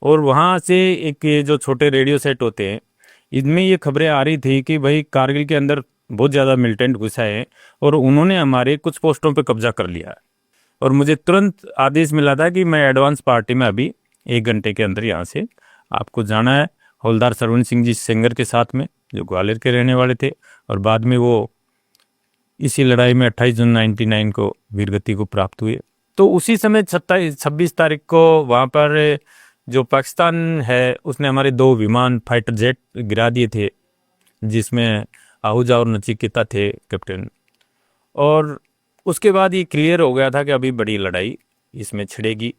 और वहाँ से एक ये जो छोटे रेडियो सेट होते हैं, इनमें ये खबरें आ रही थी कि भाई कारगिल के अंदर बहुत ज़्यादा मिलिटेंट घुसा है और उन्होंने हमारे कुछ पोस्टों पे कब्जा कर लिया है। और मुझे तुरंत आदेश मिला था कि मैं एडवांस पार्टी में अभी 1 घंटे के अंदर यहाँ से आपको जाना है, हवलदार सरवण सिंह जी सेंगर के साथ में, जो ग्वालियर के रहने वाले थे। और बाद में वो इसी लड़ाई में 28 जून 99 को वीरगति को प्राप्त हुए। तो उसी समय 26 तारीख को वहाँ पर जो पाकिस्तान है उसने हमारे 2 विमान फाइटर जेट गिरा दिए थे, जिसमें आहूजा और नचिकेता थे कैप्टन। और उसके बाद ये क्लियर हो गया था कि अभी बड़ी लड़ाई इसमें छिड़ेगी।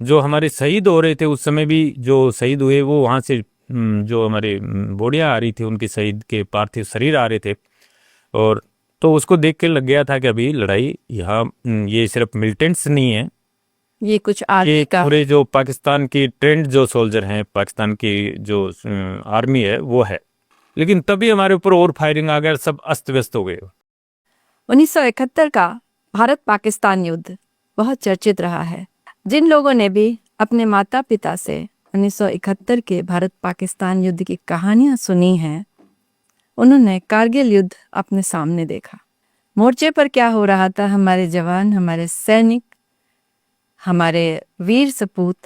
जो हमारे शहीद हो रहे थे उस समय भी, जो शहीद हुए वो वहाँ से जो हमारे बोडियाँ आ रही थी, उनके शहीद के पार्थिव शरीर आ रहे थे। और तो उसको देख के लग गया था कि अभी लड़ाई यहाँ ये सिर्फ मिलिटेंट्स नहीं है, ये कुछ आर्मी ये का पूरे जो पाकिस्तान की ट्रेंड जो सोल्जर हैं, पाकिस्तान की जो आर्मी है वो है। लेकिन तभी हमारे ऊपर और फायरिंग आ गया, सब अस्त व्यस्त हो गए। 1971 का भारत पाकिस्तान युद्ध बहुत चर्चित रहा है। जिन लोगों ने भी अपने माता पिता से 1971 के भारत पाकिस्तान युद्ध की कहानियां सुनी हैं, उन्होंने कारगिल युद्ध अपने सामने देखा। मोर्चे पर क्या हो रहा था, हमारे जवान, हमारे सैनिक, हमारे वीर सपूत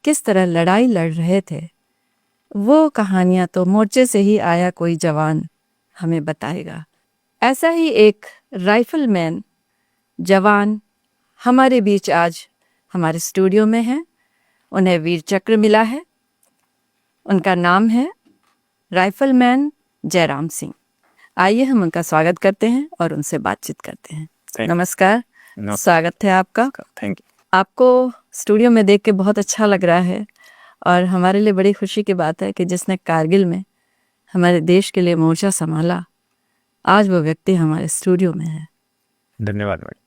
किस तरह लड़ाई लड़ रहे थे, वो कहानियां तो मोर्चे से ही आया कोई जवान हमें बताएगा। ऐसा ही एक राइफलमैन जवान हमारे बीच आज हमारे स्टूडियो में है। उन्हें वीर चक्र मिला है। उनका नाम है राइफलमैन जयराम सिंह। आइए हम उनका स्वागत करते हैं और उनसे बातचीत करते हैं। नमस्कार, स्वागत है आपका। Thank you. आपको स्टूडियो में देख के बहुत अच्छा लग रहा है और हमारे लिए बड़ी खुशी की बात है कि जिसने कारगिल में हमारे देश के लिए मोर्चा संभाला, आज वो व्यक्ति हमारे स्टूडियो में है। धन्यवाद मैडम।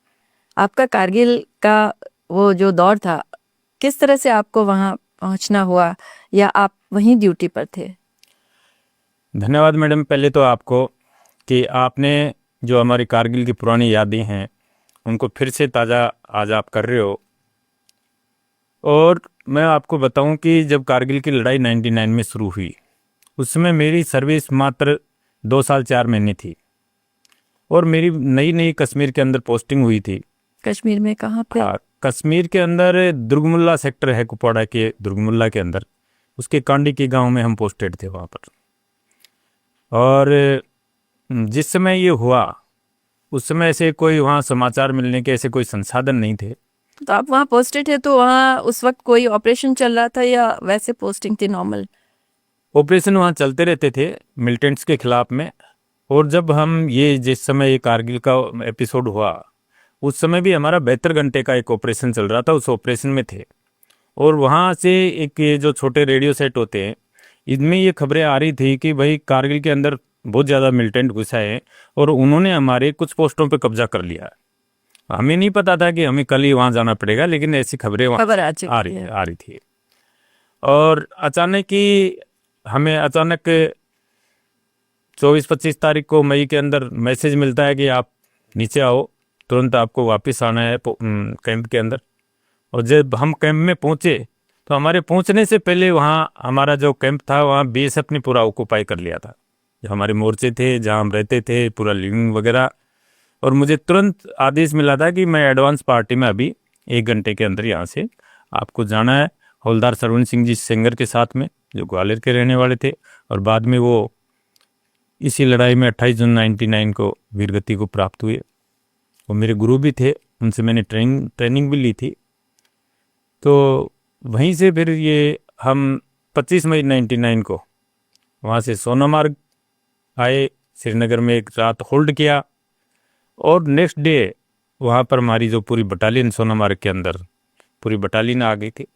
आपका कारगिल का वो जो दौर था, किस तरह से आपको वहाँ पहुँचना हुआ या आप वहीं ड्यूटी पर थे? धन्यवाद मैडम, पहले तो आपको कि आपने जो हमारी कारगिल की पुरानी यादें हैं उनको फिर से ताज़ा आज आप कर रहे हो। और मैं आपको बताऊं कि जब कारगिल की लड़ाई 99 में शुरू हुई, उस समय मेरी सर्विस मात्र 2 साल 4 महीने थी और मेरी नई नई कश्मीर के अंदर पोस्टिंग हुई थी। कश्मीर में कहाँ पे? हाँ, कश्मीर के अंदर दुर्गमुल्ला सेक्टर है, कुपवाड़ा के दुर्गमुल्ला के अंदर, उसके कांडी के गांव में हम पोस्टेड थे वहाँ पर। और जिस समय ये हुआ उस समय ऐसे कोई वहाँ समाचार मिलने के ऐसे कोई संसाधन नहीं थे। तो आप वहाँ पोस्टेड थे, तो वहाँ उस वक्त कोई ऑपरेशन चल रहा था या वैसे पोस्टिंग थी नॉर्मल? ऑपरेशन वहाँ चलते रहते थे मिलिटेंट्स के खिलाफ में। और जब हम ये जिस समय ये कारगिल का एपिसोड हुआ, उस समय भी हमारा 72 घंटे का एक ऑपरेशन चल रहा था, उस ऑपरेशन में थे। और वहाँ से एक ये जो छोटे रेडियो सेट होते हैं, इनमें ये खबरें आ रही थी कि भाई कारगिल के अंदर बहुत ज़्यादा मिलिटेंट घुसा है और उन्होंने हमारे कुछ पोस्टों पे कब्जा कर लिया है। हमें नहीं पता था कि हमें कल ही वहाँ जाना पड़ेगा, लेकिन ऐसी खबरें खबर आ रही थी। और अचानक ही हमें 24-25 तारीख को मई के अंदर मैसेज मिलता है कि आप नीचे आओ, तुरंत आपको वापस आना है कैंप के अंदर। और जब हम कैंप में पहुँचे तो हमारे पहुँचने से पहले वहाँ हमारा जो कैंप था वहाँ बीएसएफ ने पूरा ऑक्यूपाई कर लिया था। जो हमारे मोर्चे थे, जहाँ हम रहते थे, पूरा लिविंग वगैरह। और मुझे तुरंत आदेश मिला था कि मैं एडवांस पार्टी में अभी 1 घंटे के अंदर यहाँ से आपको जाना है, हवलदार सरवण सिंह जी सेंगर के साथ में, जो ग्वालियर के रहने वाले थे। और बाद में वो इसी लड़ाई में 28 जून 99 को वीरगति को प्राप्त हुए। वो मेरे गुरु भी थे, उनसे मैंने ट्रेनिंग भी ली थी। तो वहीं से फिर ये हम 25 मई 99 को वहाँ से सोनामार्ग आए, श्रीनगर में एक रात होल्ड किया और नेक्स्ट डे वहाँ पर हमारी जो पूरी बटालियन सोनामार्ग के अंदर पूरी बटालियन आ गई थी।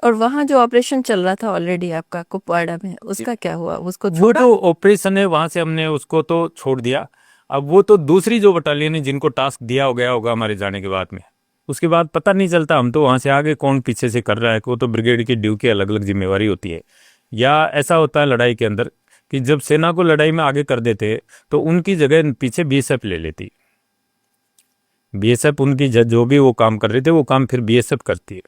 और वहाँ जो ऑपरेशन चल रहा था ऑलरेडी आपका कुपवाड़ा में, उसका क्या हुआ? उसको वो जो ऑपरेशन है वहाँ से हमने उसको तो छोड़ दिया। अब वो तो दूसरी जो बटालियन है जिनको टास्क दिया हो गया होगा हमारे जाने के बाद में, उसके बाद पता नहीं चलता हम तो वहाँ से आगे कौन पीछे से कर रहा है। वो तो ब्रिगेड की ड्यू की अलग अलग जिम्मेवारी होती है। या ऐसा होता है लड़ाई के अंदर कि जब सेना को लड़ाई में आगे कर देते तो उनकी जगह पीछे बीएसएफ ले लेती। बीएसएफ उनकी जो भी वो काम कर रहे थे वो काम फिर बीएसएफ करती है।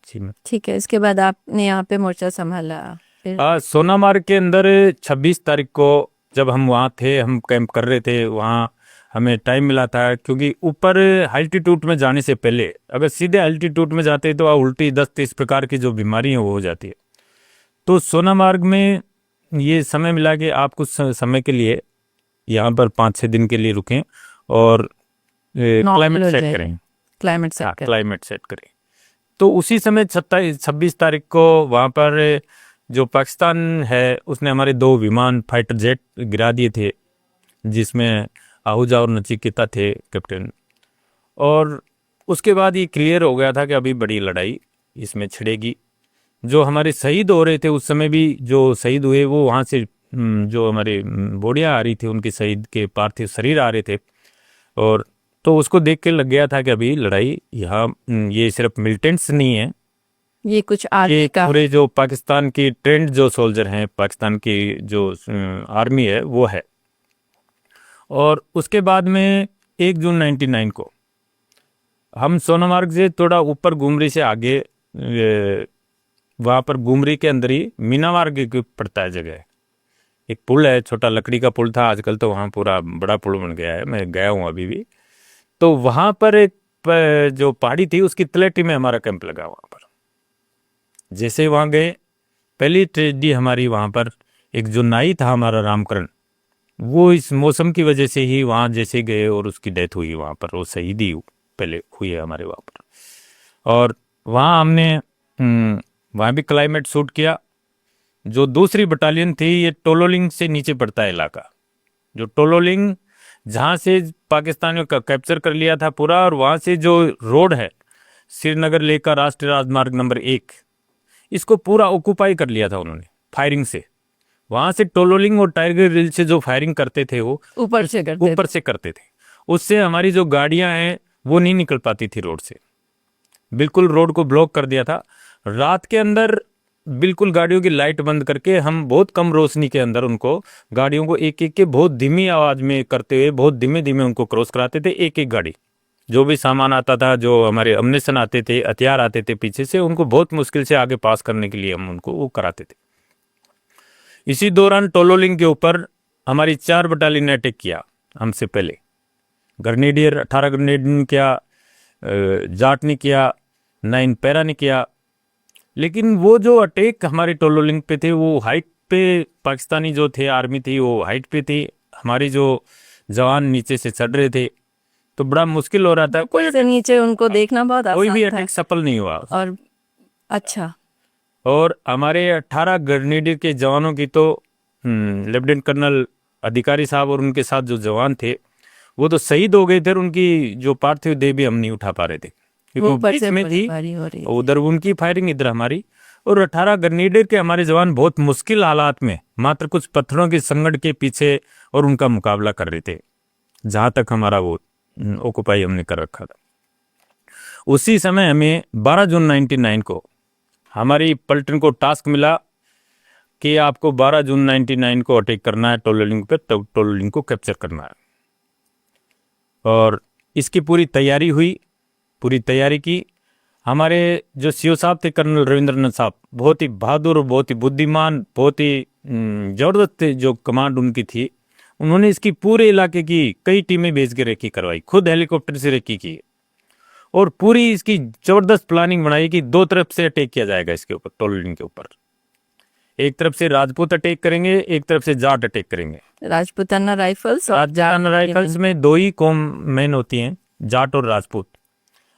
जी मैं ठीक है, इसके बाद आपने यहाँ पे मोर्चा संभाला फिर? सोनामार्ग के अंदर 26 तारीख को जब हम वहाँ थे, हम कैंप कर रहे थे वहाँ, हमें टाइम मिला था क्योंकि ऊपर अल्टीट्यूड में जाने से पहले अगर सीधे अल्टीट्यूड में जाते तो उल्टी दस्त इस प्रकार की जो बीमारी है वो हो जाती है। तो सोनामार्ग में ये समय मिला कि आप कुछ समय के लिए यहाँ पर 5-6 दिन के लिए रुकें और क्लाइमेट हो सेट जाए। करें। क्लाइमेट हाँ, सेट कर। क्लाइमेट सेट करें। तो उसी समय 26 तारीख को वहाँ पर जो पाकिस्तान है उसने हमारे 2 विमान फाइटर जेट गिरा दिए थे, जिसमें आहूजा और नचिकेता थे कैप्टन। और उसके बाद ये क्लियर हो गया था कि अभी बड़ी लड़ाई इसमें छिड़ेगी। जो हमारे शहीद हो रहे थे उस समय भी, जो शहीद हुए वो वहाँ से जो हमारे बोडियाँ आ रही थी उनके शहीद के पार्थिव शरीर आ रहे थे। और तो उसको देख के लग गया था कि अभी लड़ाई यहाँ ये सिर्फ मिलिटेंट्स नहीं है, ये कुछ ये आर्मी का पूरे जो पाकिस्तान की ट्रेंड जो सोल्जर हैं, पाकिस्तान की जो आर्मी है वो है। और उसके बाद में 1 जून 99 को हम सोनामार्ग से थोड़ा ऊपर गुमरी से आगे वहाँ पर गुमरी के अंदर ही मीनामार्ग पड़ता है जगह, एक पुल है, छोटा लकड़ी का पुल था, आजकल तो वहाँ पूरा बड़ा पुल बन गया है, मैं गया हूँ अभी भी। तो वहाँ पर एक जो पहाड़ी थी उसकी तलेटी में हमारा कैंप लगा। वहाँ पर जैसे वहाँ गए, पहली ट्रेजेडी हमारी वहाँ पर, एक जो नाई था हमारा रामकरण, वो इस मौसम की वजह से ही वहाँ जैसे गए और उसकी डेथ हुई वहाँ पर, वो शहीदी पहले हुई है हमारे वहाँ पर। और वहाँ हमने वहाँ भी क्लाइमेट सूट किया। जो दूसरी बटालियन थी ये टोलोलिंग से नीचे पड़ता है इलाका, जो टोलोलिंग जहाँ से पाकिस्तानियों का कैप्चर कर लिया था पूरा, और वहाँ से जो रोड है श्रीनगर लेह का राष्ट्रीय राजमार्ग नंबर 1, इसको पूरा ऑक्यूपाई कर लिया था उन्होंने फायरिंग से। वहाँ से टोलोलिंग और टाइगर रिल से जो फायरिंग करते थे वो ऊपर से करते ऊपर से करते थे, उससे हमारी जो गाड़ियाँ हैं वो नहीं निकल पाती थी रोड से, बिल्कुल रोड को ब्लॉक कर दिया था। रात के अंदर बिल्कुल गाड़ियों की लाइट बंद करके हम बहुत कम रोशनी के अंदर उनको, गाड़ियों को एक एक के बहुत धीमी आवाज में करते हुए बहुत धीमे धीमे उनको क्रॉस कराते थे। एक एक गाड़ी, जो भी सामान आता था, जो हमारे अम्नेशन आते थे, हथियार आते थे पीछे से, उनको बहुत मुश्किल से आगे पास करने के लिए हम उनको वो कराते थे। इसी दौरान टोलोलिंग के ऊपर हमारी 4 बटालियन ने अटैक किया हमसे पहले। ग्रेनेडियर 18 ग्रेनेड ने किया, जाट ने किया, 9 पैरा ने किया। लेकिन वो जो अटैक हमारे टोलोलिंग पे थे वो हाइट पे, पाकिस्तानी जो थे आर्मी थी वो हाइट पे थी, हमारी जो जवान नीचे से चढ़ रहे थे, तो बड़ा मुश्किल हो रहा था। ऊपर से नीचे उनको देखना बहुत कोई भी आसान था। अटैक सफल नहीं हुआ। और अच्छा, और हमारे 18 ग्रेनेडियर के जवानों की तो लेफ्टिनेंट कर्नल अधिकारी साहब और उनके साथ जो जवान थे वो तो शहीद हो गए थे, और उनकी जो पार्थिव देह भी हम नहीं उठा पा रहे थे क्योंकि वो ऊपर से बीच में थी, गोलीबारी हो रही थी। उधर उनकी फायरिंग इधर हमारी। और 18 ग्रेनेडियर के हमारे जवान बहुत मुश्किल हालात में मात्र कुछ पत्थरों के संगड़ के पीछे और उनका मुकाबला कर रहे थे, जहां तक हमारा वो ऑक्युपाई हमने कर रखा था। उसी समय हमें 12 जून 99 को हमारी पलटन को टास्क मिला कि आपको 12 जून 99 को अटैक करना है टोलोलिंग पर, तो टोलोलिंग को कैप्चर करना है। और इसकी पूरी तैयारी हुई, पूरी तैयारी की। हमारे जो सीओ साहब थे कर्नल रविंद्रनाथ साहब, बहुत ही बहादुर, बहुत ही बुद्धिमान, बहुत ही जबरदस्त जो कमांड उनकी थी, उन्होंने इसकी पूरे इलाके की कई टीमें भेज के रेकी करवाई, खुद हेलीकॉप्टर से रेकी की, और पूरी इसकी जबरदस्त प्लानिंग बनाई कि 2 तरफ से अटैक किया जाएगा इसके ऊपर, टोलोलिंग के ऊपर। एक तरफ से राजपूत अटैक करेंगे, एक तरफ से जाट अटैक करेंगे। राजपूताना राइफल्स और राजपूताना राइफल्स में 2 ही कौम मेन होती हैं, जाट और राजपूत।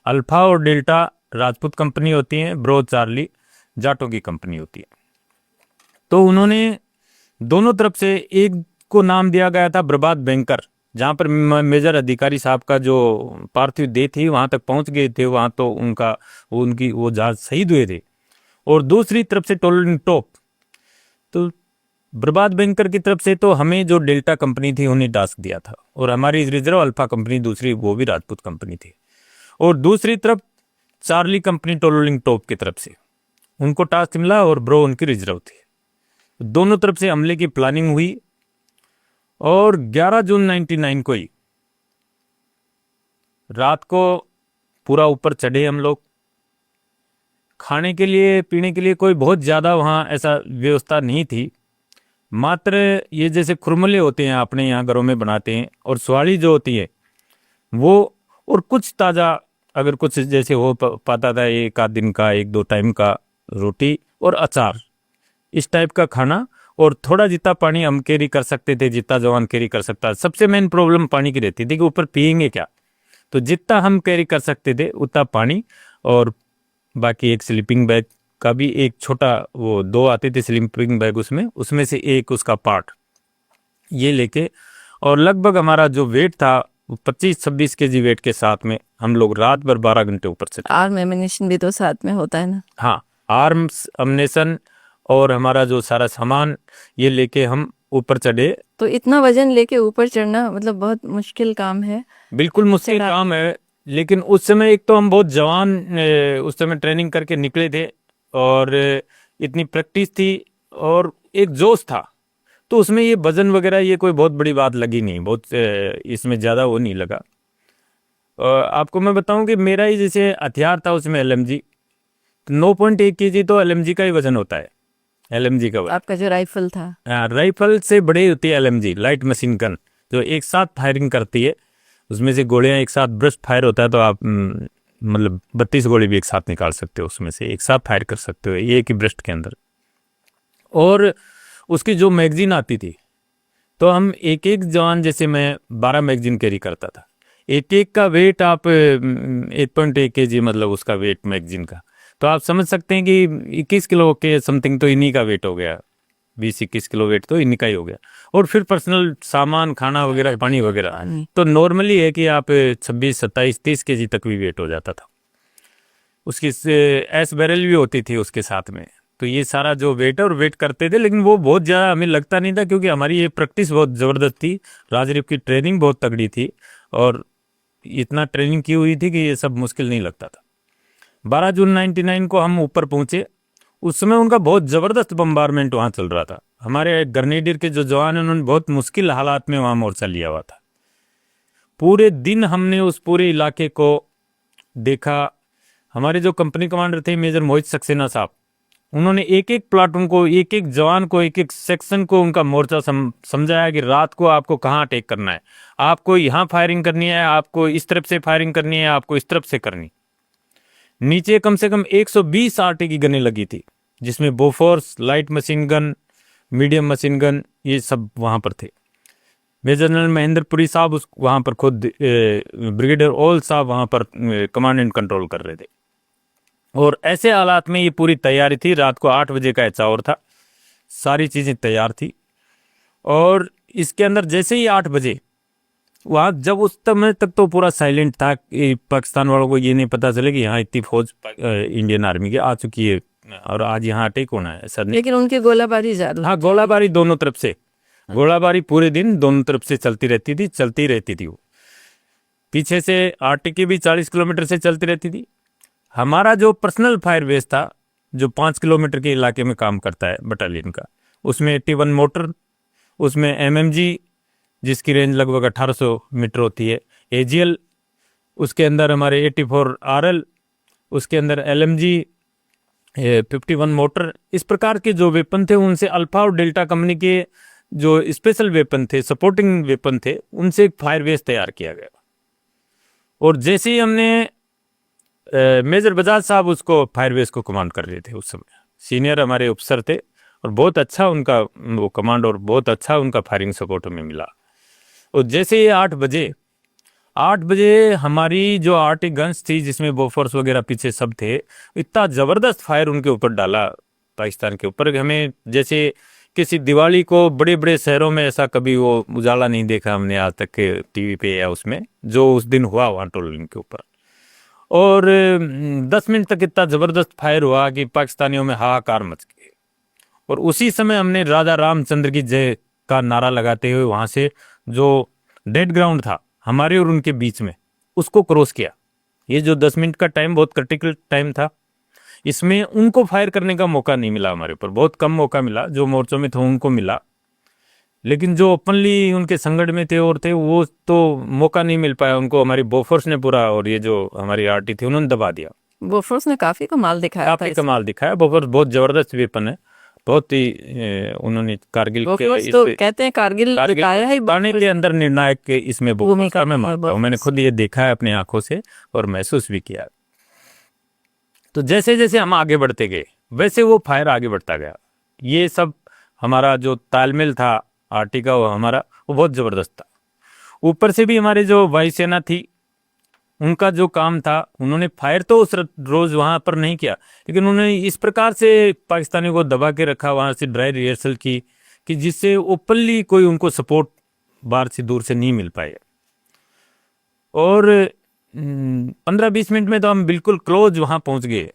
अल्फा और डेल्टा राजपूत कंपनी होती है, ब्रो चार्ली जाटों की कंपनी होती है। तो उन्होंने दोनों तरफ से, एक को नाम दिया गया था बर्बाद बैंकर, जहाँ पर मेजर अधिकारी साहब का जो पार्थिव देह थी वहाँ तक पहुँच गए थे, वहाँ तो उनकी वो जहाज शहीद हुए थे। और दूसरी तरफ से टोलोलिंग टॉप, तो बर्बाद बैंकर की तरफ से तो हमें जो डेल्टा कंपनी थी उन्हें टास्क दिया था, और हमारी रिजर्व अल्फा कंपनी दूसरी, वो भी राजपूत कंपनी थी। और दूसरी तरफ चार्ली कंपनी टोलोलिंग टॉप की तरफ से उनको टास्क मिला, और ब्रो उनकी रिजर्व थी। दोनों तरफ से हमले की प्लानिंग हुई, और 11 जून 99 को ही रात को पूरा ऊपर चढ़े हम लोग। खाने के लिए पीने के लिए कोई बहुत ज़्यादा वहाँ ऐसा व्यवस्था नहीं थी। मात्र ये जैसे खुरमले होते हैं अपने यहाँ घरों में बनाते हैं, और स्वाड़ी जो होती है वो, और कुछ ताज़ा अगर कुछ जैसे हो पाता था, एक आध दिन का, एक दो टाइम का रोटी और अचार, इस टाइप का खाना। और थोड़ा जितना पानी हम कैरी कर सकते थे, जितना जवान कैरी कर सकता। सबसे मेन प्रॉब्लम पानी की रहती थी कि ऊपर पियेंगे क्या, तो जितना हम कैरी कर सकते थे उतना पानी, और बाकी एक स्लीपिंग बैग का भी एक छोटा, वो 2 आते थे स्लीपिंग बैग, उसमें से एक उसका पार्ट ये लेके, और लगभग हमारा जो वेट था 25-26 केजी वेट के साथ में हम लोग रात भर 12 घंटे ऊपर से। आर्म एमिनेशन भी तो साथ में होता है ना? हाँ, आर्म्स अम्नेशन और हमारा जो सारा सामान ये लेके हम ऊपर चढ़े। तो इतना वजन लेके ऊपर चढ़ना मतलब बहुत मुश्किल काम है। बिल्कुल मुश्किल काम है, लेकिन उस समय एक तो हम बहुत जवान उस समय ट्रेनिंग करके निकले थे, और इतनी प्रैक्टिस थी और एक जोश था, तो उसमें ये वजन वगैरह ये कोई बहुत बड़ी बात लगी नहीं, बहुत इसमें ज़्यादा वो नहीं लगा। आपको मैं बताऊं कि मेरा ही जैसे हथियार था उसमें LMG, 9.1 केजी तो LMG का ही वजन होता है। LMG का वजन, आपका जो राइफल था? राइफल से बड़ी होती है LMG, लाइट मशीन गन, जो एक साथ फायरिंग करती है। उसमें से गोलियां एक साथ ब्रस्ट फायर होता है, तो आप मतलब 32 गोली भी एक साथ निकाल सकते हो, उसमें से एक साथ फायर कर सकते हो एक ही ब्रस्ट के अंदर। और उसकी जो मैगजीन आती थी, तो हम एक एक जवान, जैसे मैं 12 मैगजीन कैरी करता था, एक एक का वेट आप 8.1 केजी, मतलब उसका वेट मैगजीन का, तो आप समझ सकते हैं कि 21 किलो के समथिंग तो इन्हीं का वेट हो गया, 20-21 किलो वेट तो इन्हीं का ही हो गया। और फिर पर्सनल सामान, खाना वगैरह, पानी वगैरह, तो नॉर्मली है कि आप 26, 27, 30 केजी तक भी वेट हो जाता था। उसकी एस बैरल भी होती थी उसके साथ में, तो ये सारा जो वेट है और वेट करते थे, लेकिन वो बहुत ज़्यादा हमें लगता नहीं था, क्योंकि हमारी ये प्रैक्टिस बहुत ज़बरदस्त थी, राजरीफ की ट्रेनिंग बहुत तगड़ी थी, और इतना ट्रेनिंग की हुई थी कि ये सब मुश्किल नहीं लगता था। 12 जून 99 को हम ऊपर पहुंचे। उस समय उनका बहुत ज़बरदस्त बम्बारमेंट वहाँ चल रहा था। हमारे ग्रेनेडियर के जो जवान हैं उन्होंने बहुत मुश्किल हालात में वहाँ मोर्चा लिया हुआ था। पूरे दिन हमने उस पूरे इलाके को देखा। हमारे जो कंपनी कमांडर थे मेजर मोहित सक्सेना साहब, उन्होंने एक एक प्लाटून को, एक एक जवान को, एक एक सेक्शन को उनका मोर्चा समझाया कि रात को आपको कहाँ अटैक करना है, आपको यहाँ फायरिंग करनी है, आपको इस तरफ से फायरिंग करनी है, आपको इस तरफ से करनी। नीचे कम से कम 120 RT की गनें लगी थी, जिसमें Bofors, light machine gun, medium machine gun, ये सब वहाँ पर थे। मेजर जनरल महेंद्रपुरी साहब उस वहाँ पर खुद, ब्रिगेडियर ओल साहब वहाँ पर कमांड एंड कंट्रोल कर रहे थे। और ऐसे हालात में ये पूरी तैयारी थी। रात को 8 बजे का एचावर था, सारी चीज़ें तैयार थी। और इसके अंदर जैसे ही 8 बजे वहाँ, जब उस समय तक तो पूरा साइलेंट था, पाकिस्तान वालों को ये नहीं पता चले कि यहाँ इतनी फौज इंडियन आर्मी की आ चुकी है और आज यहाँ अटैक होना है, ऐसा नहीं। लेकिन उनकी गोलाबारी जारी? हाँ, गोलाबारी दोनों तरफ से, गोलाबारी पूरे दिन दोनों तरफ से चलती रहती थी वो। पीछे से RT भी 40 किलोमीटर से चलती रहती थी। हमारा जो पर्सनल फायर बेस था, जो 5 किलोमीटर के इलाके में काम करता है बटालियन का, उसमें 81 मोटर, उसमें MMG जिसकी रेंज लगभग 1800 मीटर होती है, AGL, उसके अंदर हमारे 84 RL, उसके अंदर LMG 51 मोटर। इस प्रकार के जो वेपन थे उनसे अल्फा और डेल्टा कंपनी के जो स्पेशल वेपन थे, सपोर्टिंग वेपन थे, उनसे एक फायर बेस तैयार किया गया। और जैसे ही हमने मेजर बजाज साहब उसको फायर बेस को कमांड कर रहे थे, उस समय सीनियर हमारे अफसर थे, और बहुत अच्छा उनका वो कमांड और बहुत अच्छा उनका फायरिंग सपोर्ट हमें मिला। और जैसे ये 8 बजे हमारी जो RT गन्स थी, जिसमें बोफोर्स वगैरह पीछे सब थे, इतना ज़बरदस्त फायर उनके ऊपर डाला पाकिस्तान के ऊपर, हमें जैसे किसी दिवाली को बड़े बड़े शहरों में ऐसा कभी वो उजाला नहीं देखा हमने आज तक के TV पे या उसमें, जो उस दिन हुआ वहाँ टोलिंग के ऊपर। और 10 मिनट तक इतना ज़बरदस्त फायर हुआ कि पाकिस्तानियों में हाहाकार मच गई। और उसी समय हमने राजा रामचंद्र की जय का नारा लगाते हुए वहाँ से जो डेड ग्राउंड था हमारे और उनके बीच में, उसको क्रॉस किया। ये जो 10 मिनट का टाइम बहुत क्रिटिकल टाइम था, इसमें उनको फायर करने का मौका नहीं मिला हमारे ऊपर, बहुत कम मौका मिला। जो मोर्चों में थे उनको मिला, लेकिन जो ओपनली उनके संगठ में थे और थे वो तो मौका नहीं मिल पाया उनको। हमारी बोफोर्स ने पूरा, और ये जो हमारी RT थी उन्होंने दबा दिया। बोफोर्स ने काफी कमाल दिखाया था काफी कमाल दिखाया। बोफोर्स बहुत जबरदस्त वेपन है, बहुत ही उन्होंने कारगिल के बोफोर्स तो कहते हैं कारगिल जिताया है पाने के अंदर निर्णायक इसमें भूमिका मैं मानता हूँ। मैंने खुद ये देखा है अपनी आंखों से और महसूस भी किया। तो जैसे जैसे हम आगे बढ़ते गए वैसे वो फायर आगे बढ़ता गया। ये सब हमारा जो तालमेल था आरटी का वो हमारा वो बहुत जबरदस्त था। ऊपर से भी हमारे जो वायुसेना थी उनका जो काम था, उन्होंने फायर तो उस रोज वहां पर नहीं किया, लेकिन उन्होंने इस प्रकार से पाकिस्तानियों को दबा के रखा, वहां से ड्राई रिहर्सल की कि जिससे ओपनली कोई उनको सपोर्ट बाहर से दूर से नहीं मिल पाए। और 15-20 मिनट में तो हम बिल्कुल क्लोज वहां पहुंच गए।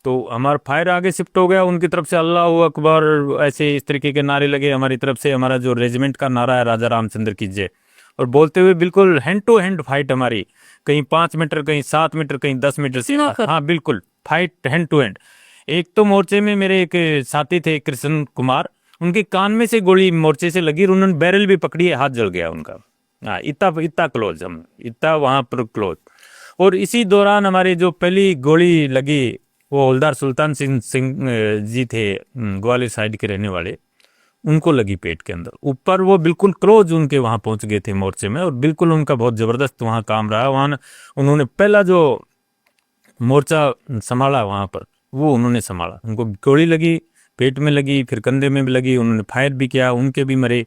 तो हमारा फायर आगे शिफ्ट हो गया, उनकी तरफ से अल्लाह अकबर ऐसे इस तरीके के नारे लगे, हमारी तरफ से हमारा जो रेजिमेंट का नारा है राजा रामचंद्र की जय, और बोलते हुए बिल्कुल हैंड टू हैंड फाइट हमारी, कहीं 5 मीटर कहीं 7 मीटर कहीं 10 मीटर से, हाँ बिल्कुल फाइट हैंड टू हैंड। एक तो मोर्चे में मेरे एक साथी थे कृष्ण कुमार, उनके कान में से गोली मोर्चे से लगी और उन्होंने बैरल भी पकड़ी है, हाथ जल गया उनका। हाँ इतना क्लोज, हम इतना वहां पर क्लोज। और इसी दौरान हमारी जो पहली गोली लगी वो हवलदार सुल्तान सिंह जी थे, ग्वालियर साइड के रहने वाले, उनको लगी पेट के अंदर। ऊपर वो बिल्कुल क्लोज उनके वहां पहुंच गए थे मोर्चे में, और बिल्कुल उनका बहुत जबरदस्त वहां काम रहा। वहां उन्होंने पहला जो मोर्चा संभाला वहां पर वो उन्होंने संभाला। उनको गोली लगी, पेट में लगी, फिर कंधे में भी लगी, उन्होंने फायर भी किया, उनके भी मरे,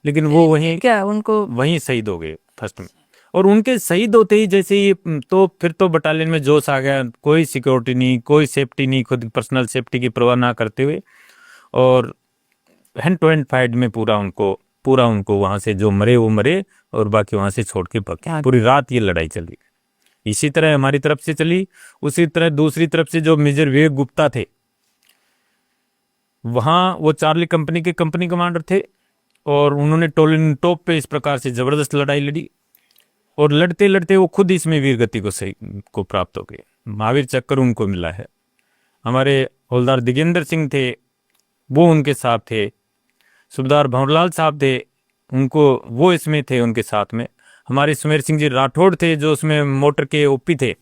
लेकिन वो वहीं क्या उनको वहीं शहीद हो गए फर्स्ट में। और उनके शहीद होते ही जैसे ही तो फिर तो बटालियन में जोश आ गया, कोई सिक्योरिटी नहीं, कोई सेफ्टी नहीं, खुद पर्सनल सेफ्टी की परवाह ना करते हुए, और हैंड टू हैंड फाइट में पूरा उनको वहां से जो मरे वो मरे, और बाकी वहां से छोड़ के पके। पूरी रात ये लड़ाई चली। इसी तरह हमारी तरफ से चली, उसी तरह दूसरी तरफ से जो मेजर विवेक गुप्ता थे, वहां वो चार्ली कंपनी के कंपनी कमांडर थे, और उन्होंने टॉप पे इस प्रकार से जबरदस्त लड़ाई लड़ी, और लड़ते लड़ते वो खुद इसमें वीर गति को प्राप्त हो गए। महावीर चक्र उनको मिला है। हमारे हवलदार दिगेंद्र सिंह थे, वो उनके साथ थे। सूबेदार भंवरलाल साहब थे, उनको वो इसमें थे उनके साथ में। हमारे सुमेर सिंह जी राठौड़ थे जो उसमें मोटर के ओपी थे,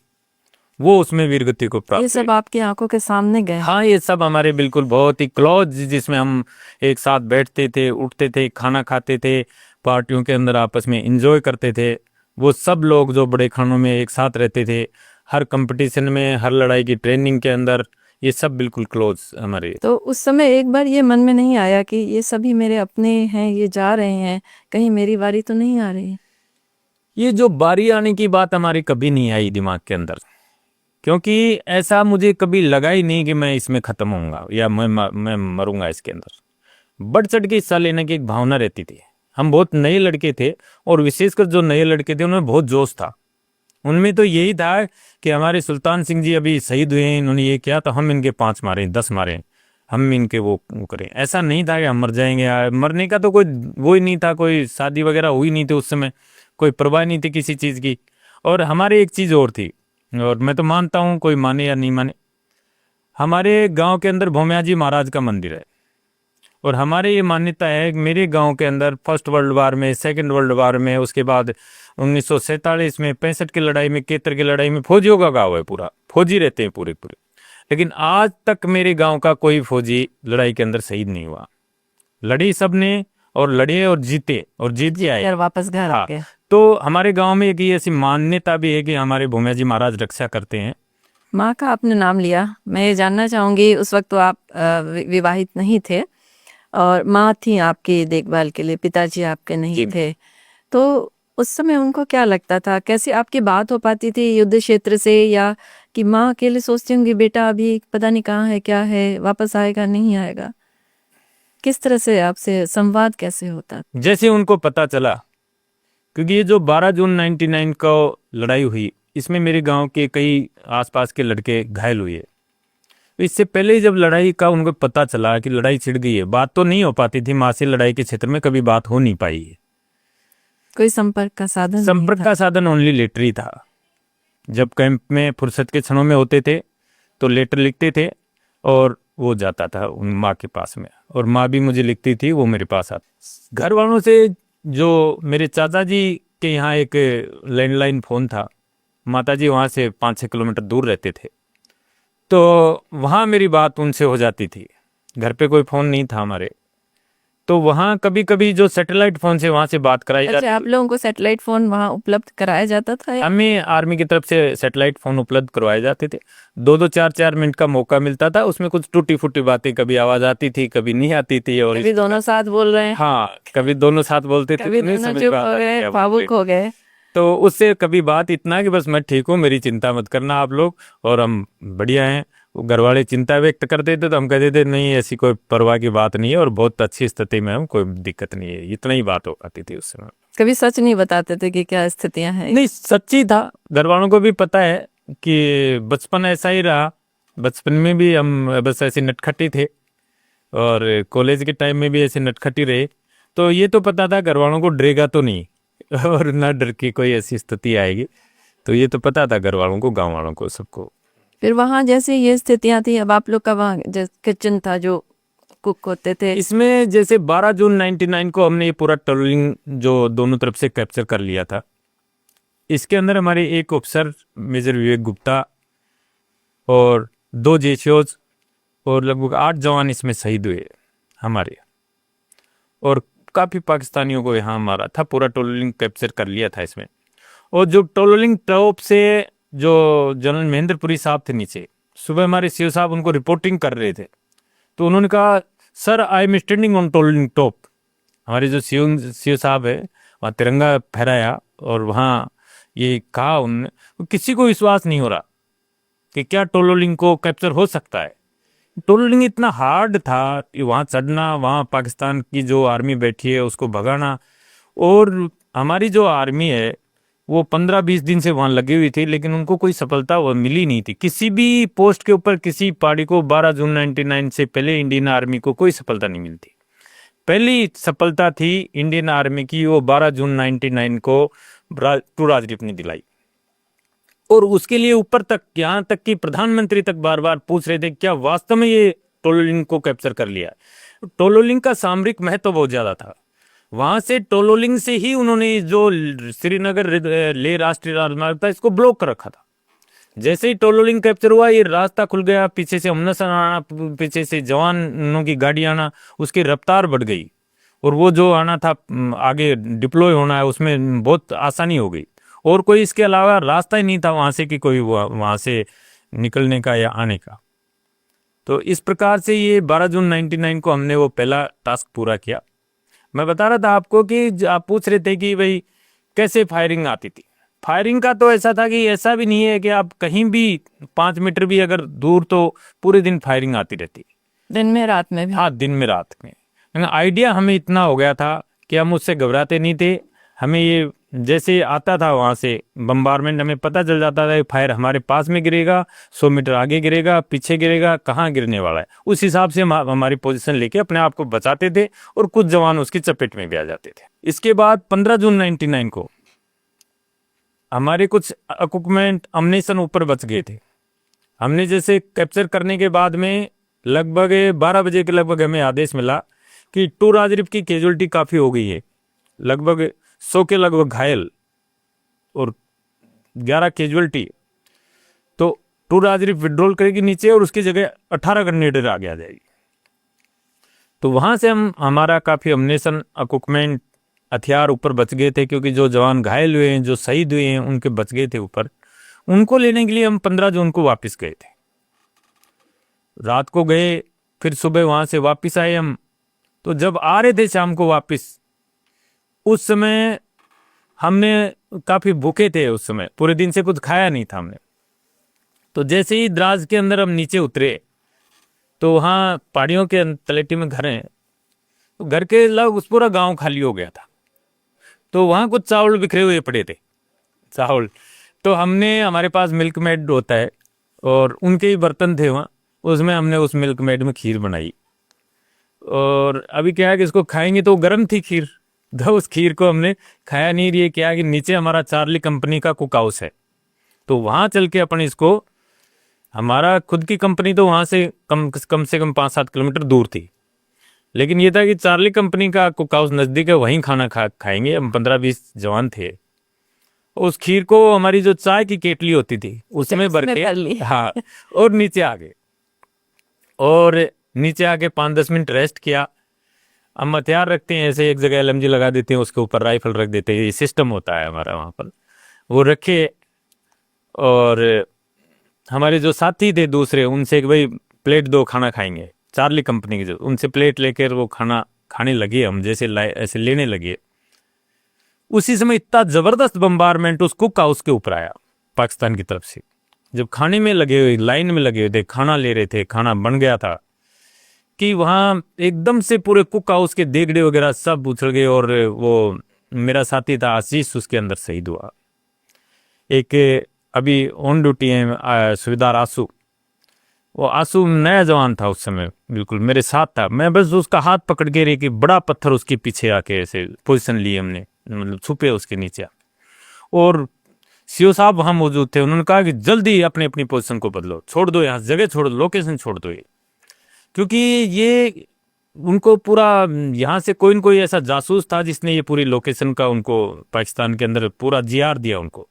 वो उसमें वीर गति को प्राप्त। ये सब आपकी आंखों के सामने गए? हाँ, ये सब हमारे बिल्कुल बहुत ही क्लोज, जिसमें हम एक साथ बैठते थे, उठते थे, खाना खाते थे, पार्टियों के अंदर आपस में एंजॉय करते थे। वो सब लोग जो बड़े खानों में एक साथ रहते थे, हर कंपटीशन में, हर लड़ाई की ट्रेनिंग के अंदर, ये सब बिल्कुल क्लोज हमारे। तो उस समय एक बार ये मन में नहीं आया कि ये सभी मेरे अपने हैं, ये जा रहे हैं, कहीं मेरी बारी तो नहीं आ रही? ये जो बारी आने की बात हमारी कभी नहीं आई दिमाग के अंदर, क्योंकि ऐसा मुझे कभी लगा ही नहीं कि मैं इसमें खत्म होऊंगा या मैं मरूंगा इसके अंदर। बढ़ चढ़ के हिस्सा लेने की एक भावना रहती थी। हम बहुत नए लड़के थे, और विशेषकर जो नए लड़के थे उनमें बहुत जोश था। उनमें तो यही था कि हमारे सुल्तान सिंह जी अभी शहीद हुए हैं, इन्होंने ये किया तो हम इनके 5 मारें, 10 मारें, हम इनके वो करें। ऐसा नहीं था कि हम मर जाएंगे। मरने का तो कोई वो ही नहीं था, कोई शादी वगैरह हुई नहीं थी उस समय, कोई परवाह नहीं थी किसी चीज़ की। और हमारे एक चीज़ और थी, और मैं तो मानता हूँ कोई माने या नहीं माने, हमारे गांव के अंदर भोम्या जी महाराज का मंदिर है, और हमारे ये मान्यता है कि मेरे गांव के अंदर फर्स्ट वर्ल्ड वार में, सेकंड वर्ल्ड वार में, उसके बाद 1947 में, 65 की लड़ाई में, केतर की लड़ाई में फौजियों का गांव है, पूरा फौजी रहते हैं पूरे। लेकिन आज तक मेरे गांव का कोई फौजी लड़ाई के अंदर शहीद नहीं हुआ। लड़ी सबने, और लड़े और जीते, और जीत के आए, यार वापस घर आ हाँ। गए। तो हमारे गांव में एक ऐसी मान्यता भी है कि हमारे भोम्या जी महाराज रक्षा करते हैं। माँ का आपने नाम लिया, मैं ये जानना चाहूंगी, उस वक्त तो आप विवाहित नहीं थे, और माँ थी आपकी देखभाल के लिए, पिताजी आपके नहीं थे, तो उस समय उनको क्या लगता था, कैसे आपकी बात हो पाती थी युद्ध क्षेत्र से, या कि माँ अकेले सोचती होंगी बेटा अभी पता नहीं कहाँ है, क्या है, वापस आएगा नहीं आएगा? किस तरह से आपसे संवाद कैसे होता? जैसे उनको पता चला, क्योंकि ये जो 12 जून 99 को लड़ाई हुई, इसमें मेरे गांव के कई आसपास के लड़के घायल हुए। तो इससे पहले जब लड़ाई का उनको पता चला कि लड़ाई छिड़ गई है, बात तो नहीं हो पाती थी, माँ से लड़ाई के क्षेत्र में कभी बात हो नहीं पाई है। कोई संपर्क का साधन? संपर्क का साधन ओनली लेटर ही था। जब कैंप में फुर्सत के क्षणों में होते थे तो लेटर लिखते थे, और वो जाता था उन माँ के पास में, और माँ भी मुझे लिखती थी, वो मेरे पास आती। घर वालों से, जो मेरे चाचा जी के यहाँ एक लैंडलाइन फ़ोन था, माताजी वहाँ से 5-6 किलोमीटर दूर रहते थे, तो वहाँ मेरी बात उनसे हो जाती थी। घर पे कोई फ़ोन नहीं था हमारे, तो वहाँ कभी कभी जो सैटेलाइट फ़ोन से वहाँ से बात कराई जाती। अच्छा, आप लोगों को सैटेलाइट फोन वहाँ उपलब्ध कराया जाता था या? हमें आर्मी की तरफ से सैटेलाइट फ़ोन उपलब्ध करवाए जाते थे। 2-2 4-4 मिनट का मौका मिलता था, उसमें कुछ टूटी फूटी बातें, कभी आवाज़ आती थी, कभी नहीं आती थी। और कभी दोनों साथ बोल रहे हैं, हाँ, कभी दोनों साथ बोलते थे, कभी तो नहीं दोनों समझ चुप में हो आता था गए, क्या बोल रहे। भावुक हो गए। तो उससे कभी बात इतना कि बस मैं ठीक हूँ, मेरी चिंता मत करना आप लोग, और हम बढ़िया हैं। वो घर वाले चिंता व्यक्त करते थे तो हम कहते थे नहीं, ऐसी कोई परवाह की बात नहीं है, और बहुत अच्छी स्थिति में हम, कोई दिक्कत नहीं है। इतना ही बात हो पाती थी उस समय। कभी सच नहीं बताते थे कि क्या स्थितियां हैं? नहीं, सच्ची था। घर वालों को भी पता है कि बचपन ऐसा ही रहा। बचपन में भी हम बस ऐसे नटखटी थे, और कॉलेज के टाइम में भी ऐसे नटखटी रहे। तो ये तो पता था घर वालों को डरेगा तो नहीं, और ना डर की कोई ऐसी स्थिति आएगी। तो ये तो पता था घर वालों को, गांव वालों को, सबको। फिर वहाँ जैसे ये स्थितियां थी, अब आप लोग का वहाँ किचन था जो कुक होते थे, इसमें जैसे 12 जून 99 को हमने ये पूरा टनलिंग जो दोनों तरफ से कैप्चर कर लिया था। इसके अंदर हमारे एक अफसर मेजर विवेक गुप्ता और 2 जेसीओज और लगभग 8 जवान इसमें शहीद हुए हमारे, और काफ़ी पाकिस्तानियों को यहाँ मारा था। पूरा टोलोलिंग कैप्चर कर लिया था इसमें। और जो टोलोलिंग टॉप से जो जनरल महेंद्रपुरी साहब थे नीचे, सुबह हमारे सीओ साहब उनको रिपोर्टिंग कर रहे थे, तो उन्होंने कहा sir I am standing on Tololing top. हमारे जो सीओ साहब है वहाँ तिरंगा फहराया, और वहाँ ये कहा उन्होंने, किसी को विश्वास नहीं हो रहा कि क्या टोलोलिंग को कैप्चर हो सकता है। टोलोलिंग इतना हार्ड था कि वहाँ चढ़ना, वहाँ पाकिस्तान की जो आर्मी बैठी है उसको भगाना, और हमारी जो आर्मी है वो 15-20 दिन से वहाँ लगी हुई थी, लेकिन उनको कोई सफलता वो मिली नहीं थी। किसी भी पोस्ट के ऊपर किसी पहाड़ी को 12 जून 99 से पहले इंडियन आर्मी को कोई सफलता नहीं मिलती। पहली सफलता थी इंडियन आर्मी की, वो 12 जून 99 को टू राजदीप ने दिलाई। और उसके लिए ऊपर तक, यहाँ तक कि प्रधानमंत्री तक बार बार पूछ रहे थे क्या वास्तव में ये टोलोलिंग को कैप्चर कर लिया। टोलोलिंग का सामरिक महत्व बहुत ज्यादा था। वहां से टोलोलिंग से ही उन्होंने जो श्रीनगर ले राष्ट्रीय राजमार्ग था इसको ब्लॉक कर रखा था। जैसे ही टोलोलिंग कैप्चर हुआ, ये रास्ता खुल गया, पीछे से हमनसन आना, पीछे से जवानों की गाड़ी आना, उसकी रफ्तार बढ़ गई, और वो जो आना था आगे डिप्लॉय होना है उसमें बहुत आसानी हो गई। और कोई इसके अलावा रास्ता ही नहीं था वहाँ से कि कोई वहाँ से निकलने का या आने का। तो इस प्रकार से ये 12 जून 99 को हमने वो पहला टास्क पूरा किया। मैं बता रहा था आपको कि आप पूछ रहे थे कि भाई कैसे फायरिंग आती थी। फायरिंग का तो ऐसा था कि ऐसा भी नहीं है कि आप कहीं भी 5 मीटर भी अगर दूर, तो पूरे दिन फायरिंग आती रहती, दिन में रात में भी। हाँ, दिन में रात में। आइडिया हमें इतना हो गया था कि हम उससे घबराते नहीं थे। हमें ये जैसे आता था वहाँ से बम्बारमेंट, हमें पता चल जाता था फायर हमारे पास में गिरेगा, 100 मीटर आगे गिरेगा, पीछे गिरेगा, कहाँ गिरने वाला है। उस हिसाब से हम हमारी पोजीशन लेके अपने आप को बचाते थे, और कुछ जवान उसकी चपेट में भी आ जाते थे। इसके बाद 15 जून 99 को हमारे कुछ इक्विपमेंट अम्युनिशन ऊपर बच गए थे। हमने जैसे कैप्चर करने के बाद में लगभग 12 बजे के लगभग हमें आदेश मिला कि टू राजदीप की कैजुअलिटी काफ़ी हो गई है, लगभग 100 के लगभग घायल और 11 कैजुअलिटी। तो टू राजदीप विड्रॉल करेगी नीचे, और उसकी जगह 18 ग्रेनेडर आगे आ जाएगी। तो वहाँ से हमारा काफ़ी अम्युनिशन, इक्विपमेंट, हथियार ऊपर बच गए थे, क्योंकि जो जवान घायल हुए हैं, जो शहीद हुए हैं, उनके बच गए थे ऊपर। उनको लेने के लिए हम 15 जून को वापस गए थे। रात को गए, फिर सुबह वहाँ से वापस आए हम। तो जब आ रहे थे शाम को वापस, उस समय हमने काफ़ी भूखे थे, उस समय पूरे दिन से कुछ खाया नहीं था हमने। तो जैसे ही द्रास के अंदर हम नीचे उतरे, तो वहाँ पहाड़ियों के तलेटी में घर हैं, तो घर के लगभग उस पूरा गांव खाली हो गया था। तो वहाँ कुछ चावल बिखरे हुए पड़े थे, चावल। तो हमने, हमारे पास मिल्क मेड होता है, और उनके ही बर्तन थे वहाँ, उसमें हमने उस मिल्क मेड में खीर बनाई। और अभी क्या है कि इसको खाएंगे तो गर्म थी खीर, तो उस खीर को हमने खाया नहीं। रही क्या है कि नीचे हमारा चार्ली कंपनी का कुक हाउस है, तो वहाँ चल के अपन इसको, हमारा खुद की कंपनी तो वहाँ से कम से कम 5-7 किलोमीटर दूर थी, लेकिन ये था कि चार्ली कंपनी का कुक हाउस नज़दीक है, वहीं खाना खाएंगे। हम 15-20 जवान थे, उस खीर को हमारी जो चाय की केटली होती थी उसमें भर उसमें भर ली। के, हाँ, और नीचे आ गए। और नीचे आके 5-10 मिनट रेस्ट किया। हम हथियार रखते हैं ऐसे, एक जगह एलएमजी लगा देते हैं, उसके ऊपर राइफल रख देते हैं, ये सिस्टम होता है हमारा वहाँ पर। वो रखे, और हमारे जो साथी थे दूसरे, उनसे कि भाई प्लेट दो, खाना खाएंगे। चार्ली कंपनी के जो, उनसे प्लेट लेकर वो खाना खाने लगे। हम जैसे ऐसे लेने लगे, उसी समय इतना जबरदस्त बम्बारमेंट उस कुक हाउस के ऊपर आया पाकिस्तान की तरफ से। जब खाने में लगे हुए, लाइन में लगे हुए थे, खाना ले रहे थे, खाना बन गया था, कि वहाँ एकदम से पूरे कुक हाउस के देगड़े वगैरह सब उछल गए। और वो मेरा साथी था आशीष, उसके अंदर शहीद हुआ। एक अभी ऑन ड्यूटी है सुबेदार आंसू, वो आंसू नया जवान था उस समय, बिल्कुल मेरे साथ था। मैं बस उसका हाथ पकड़ के रही कि बड़ा पत्थर उसके पीछे आके ऐसे पोजीशन ली हमने, मतलब छुपे उसके नीचे। और सीओ साहब वहाँ मौजूद थे, उन्होंने कहा कि जल्दी अपनी अपनी पोजीशन को बदलो, छोड़ दो यहाँ जगह, छोड़ दो, लोकेशन छोड़ दो ये। क्योंकि ये उनको पूरा यहाँ से कोई न कोई ऐसा जासूस था जिसने ये पूरी लोकेशन का उनको पाकिस्तान के अंदर पूरा जीआर दिया उनको।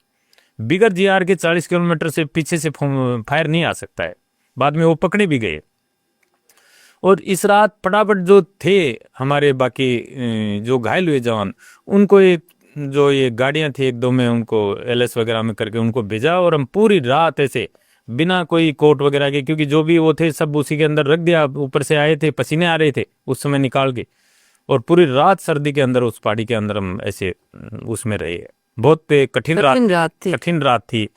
बिगर जीआर के 40 किलोमीटर से पीछे से फायर नहीं आ सकता है। बाद में वो पकड़े भी गए। और इस रात फटाफट जो थे हमारे बाकी जो घायल हुए जवान, उनको एक जो ये गाड़ियां थी एक दो में उनको एलएस वगैरह में करके उनको भेजा। और हम पूरी रात ऐसे बिना कोई कोट वगैरह के, क्योंकि जो भी वो थे सब उसी के अंदर रख दिया। ऊपर से आए थे, पसीने आ रहे थे उस समय निकाल के, और पूरी रात सर्दी के अंदर उस पहाड़ी के अंदर हम ऐसे उसमें रहे। बहुत कठिन रात थी। कठिन रात थी।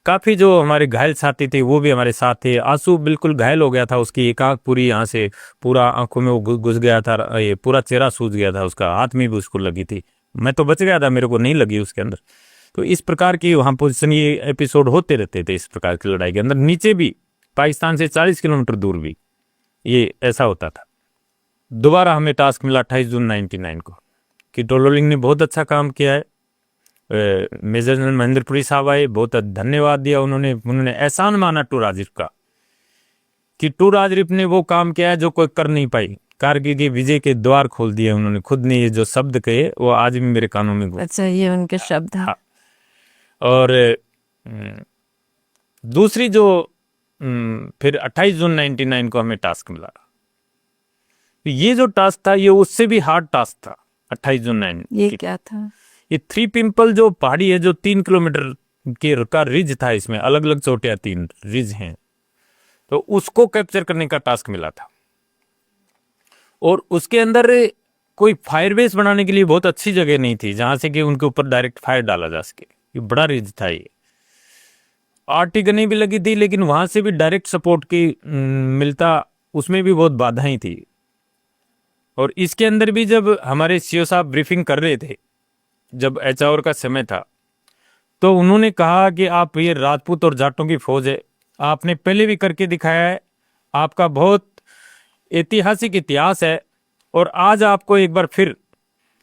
काफी जो हमारे घायल साथी थे वो भी हमारे साथ थे। आंसू बिल्कुल घायल हो गया था, उसकी एक आंख पूरी यहाँ से पूरा आंखों में वो घुस गया था, ये पूरा चेहरा सूज गया था उसका, हाथ में भी उसको लगी थी। मैं तो बच गया था, मेरे को नहीं लगी उसके अंदर। तो इस प्रकार की वहाँ पोजीशन, ये एपिसोड होते रहते थे इस प्रकार की लड़ाई के अंदर। नीचे भी पाकिस्तान से 40 किलोमीटर दूर भी ये ऐसा होता था। दोबारा हमें टास्क मिला 28 जून 99 को कि डोलोलिंग ने बहुत अच्छा काम किया है। मेजर जनरल महेंद्रपुरी साहब आए, बहुत धन्यवाद दिया उन्होंने एहसान माना टू राजरिप का, कि टू राजरिप ने वो काम किया है जो कोई कर नहीं पाई। कारगिल की विजय के द्वार खोल दिए उन्होंने। खुद ने ये जो शब्द कहे वो आज भी मेरे कानों में गूंजते। अच्छा, ये उनके शब्द हैं। हाँ। और दूसरी जो फिर 28 जून 99 को हमें टास्क मिला। ये जो टास्क था ये उससे भी हार्ड टास्क था। 28 जून 9 ये क्या था? ये थ्री पिंपल जो पहाड़ी है, जो 3 किलोमीटर के का रिज था, इसमें अलग अलग चोटियां 3 रिज हैं, तो उसको कैप्चर करने का टास्क मिला था। और उसके अंदर कोई फायरबेस बनाने के लिए बहुत अच्छी जगह नहीं थी जहां से कि उनके ऊपर डायरेक्ट फायर डाला जा सके। ये बड़ा रिज था, ये आरटी गनें भी लगी थी, लेकिन वहां से भी डायरेक्ट सपोर्ट की मिलता, उसमें भी बहुत बाधाएं थी। और इसके अंदर भी जब हमारे सीओ साहब ब्रीफिंग कर रहे थे, जब एचआर का समय था, तो उन्होंने कहा कि आप, ये राजपूत और जाटों की फौज है, आपने पहले भी करके दिखाया है, आपका बहुत ऐतिहासिक इतिहास है, और आज आपको एक बार फिर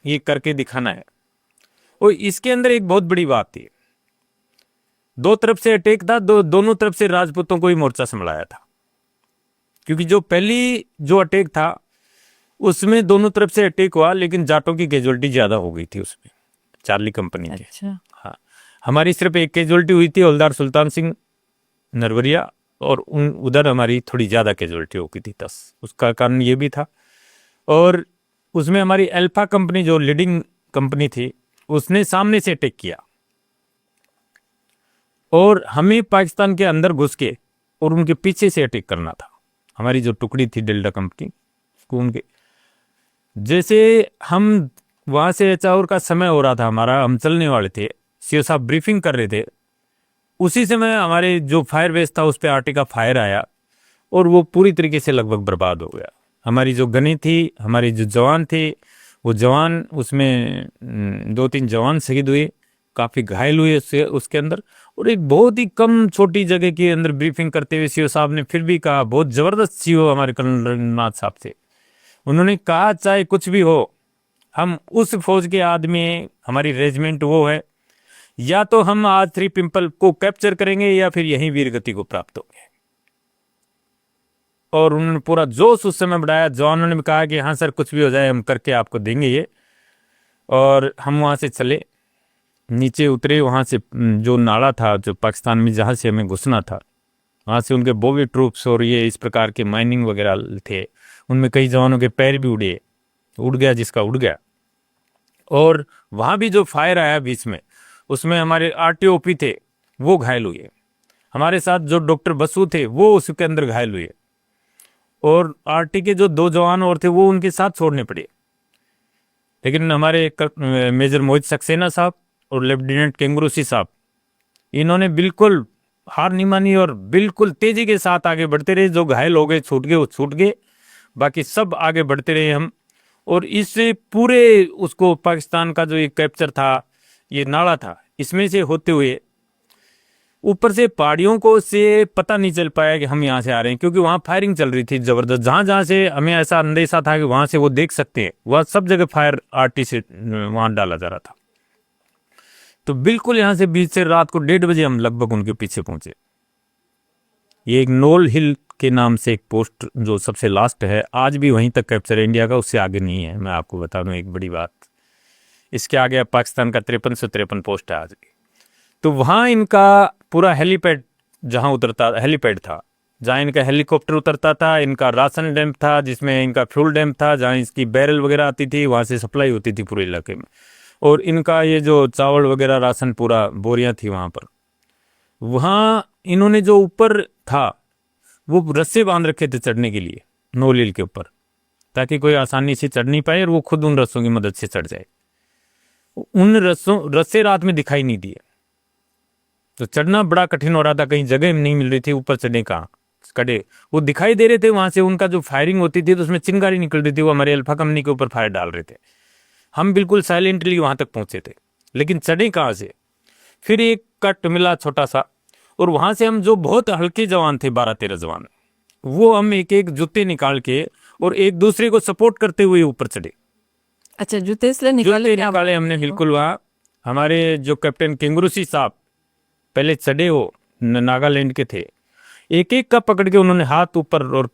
ये करके दिखाना है। और इसके अंदर एक बहुत बड़ी बात थी, दो तरफ से अटैक था, दोनों तरफ से राजपूतों को ही मोर्चा संभलाया था। क्योंकि जो पहली जो अटैक था उसमें दोनों तरफ से अटैक हुआ, लेकिन जाटों की कैजुअलिटी ज्यादा हो गई थी उसमें, चार्ली कंपनी के। अच्छा। हाँ, हमारी सिर्फ एक कैजुअलिटी हुई थी, हवलदार सुल्तान सिंह नरवरिया, और उधर हमारी थोड़ी ज्यादा कैजुअलिटी हो गई थी 10। उसका कारण ये भी था। और उसमें हमारी अल्फा कंपनी जो लीडिंग कंपनी थी, उसने सामने से अटैक किया, और हमें पाकिस्तान के अंदर घुस के और उनके पीछे से अटैक करना था। हमारी जो टुकड़ी थी डेल्टा कंपनी को, उनके जैसे हम वहां से एचआर का समय हो रहा था हमारा, हम चलने वाले थे, सीओ साहब ब्रीफिंग कर रहे थे, उसी समय हमारे जो फायर बेस था उस पर आरटी का फायर आया, और वो पूरी तरीके से लगभग बर्बाद हो गया। हमारी जो गनें थी, हमारे जो जवान थे, वो जवान उसमें 2-3 जवान शहीद हुए, काफ़ी घायल हुए उसके अंदर। और एक बहुत ही कम छोटी जगह के अंदर ब्रीफिंग करते हुए सीओ साहब ने फिर भी कहा, बहुत ज़बरदस्त सीओ हमारे कर्नल रविन्द्रनाथ साहब थे, उन्होंने कहा चाहे कुछ भी हो, हम उस फौज के आदमी हैं, हमारी रेजिमेंट वो है, या तो हम आज थ्री पिंपल को कैप्चर करेंगे या फिर यहीं वीरगति को प्राप्त होंगे। और उन्होंने पूरा जोश उस समय बढ़ाया। जवानों ने भी कहा कि हाँ सर, कुछ भी हो जाए हम करके आपको देंगे ये। और हम वहाँ से चले, नीचे उतरे, वहाँ से जो नाला था जो पाकिस्तान में जहाँ से हमें घुसना था, वहाँ से उनके बोवी ट्रूप्स और ये इस प्रकार के माइनिंग वगैरह थे, उनमें कई जवानों के पैर भी उड़ गया जिसका उड़ गया। और वहाँ भी जो फायर आया बीच में, उसमें हमारे आरटीओपी थे वो घायल हुए, हमारे साथ जो डॉक्टर बसु थे वो उसके अंदर घायल हुए, और आरटी के जो 2 जवान और थे वो उनके साथ छोड़ने पड़े। लेकिन हमारे मेजर मोहित सक्सेना साहब और लेफ्टिनेंट केंगरूसी साहब, इन्होंने बिल्कुल हार नहीं मानी और बिल्कुल तेजी के साथ आगे बढ़ते रहे। जो घायल हो गए छूट गए वो छूट गए, बाकी सब आगे बढ़ते रहे हम। और इससे पूरे उसको पाकिस्तान का जो ये कैप्चर था, ये नाला था, इसमें से होते हुए ऊपर से पहाड़ियों को से पता नहीं चल पाया कि हम यहाँ से आ रहे हैं, क्योंकि वहाँ फायरिंग चल रही थी जबरदस्त। जहाँ जहाँ से हमें ऐसा अंदेशा था कि वहाँ से वो देख सकते हैं, वह सब जगह फायर आरटी से वहाँ डाला जा रहा था। तो बिल्कुल यहाँ से बीच से रात को 1:30 बजे हम लगभग उनके पीछे पहुंचे। ये एक नोल हिल के नाम से एक पोस्ट जो सबसे लास्ट है, आज भी वहीं तक कैप्चर है इंडिया का, उससे आगे नहीं है। मैं आपको बता दूं एक बड़ी बात, इसके आगे पाकिस्तान का 5353 पोस्ट है आज भी। तो वहाँ इनका पूरा हेलीपैड जहाँ उतरता, हेलीपैड था जहाँ इनका हेलीकॉप्टर उतरता था, इनका राशन डैम था जिसमें इनका फ्यूल डैम था, जहाँ इसकी बैरल वगैरह आती थी, वहाँ से सप्लाई होती थी पूरे इलाके में। और इनका ये जो चावल वगैरह राशन पूरा बोरियां थी वहाँ पर। वहाँ इन्होंने जो ऊपर था वो रस्से बांध रखे थे चढ़ने के लिए नोल हिल के ऊपर, ताकि कोई आसानी से चढ़ नहीं पाए और वो खुद उन रस्सों की मदद से चढ़ जाए। उन रस्से रात में दिखाई नहीं दिए, तो चढ़ना बड़ा कठिन हो रहा था, कहीं जगह नहीं मिल रही थी ऊपर चढ़ने का। कड़े वो दिखाई दे रहे थे, वहां से उनका जो फायरिंग होती थी तो उसमें चिंगारी निकल रही थी, वो हमारे अल्फा कंपनी के ऊपर फायर डाल रहे थे। हम बिल्कुल साइलेंटली वहां तक पहुंचे थे, लेकिन चढ़े कहाँ से। फिर एक कट मिला छोटा सा, और वहां से हम जो बहुत हल्के जवान थे 12-13 जवान, वो हम एक एक जूते निकाल के और एक दूसरे को सपोर्ट करते हुए ऊपर चढ़े। अच्छा, जूते इसलिए निकाले हमने बिल्कुल। वहाँ हमारे जो कैप्टन केंगरूसी साहब पहले चढ़े, वो नागालैंड के थे, एक एक का पकड़ के उन्होंने हाथ ऊपर और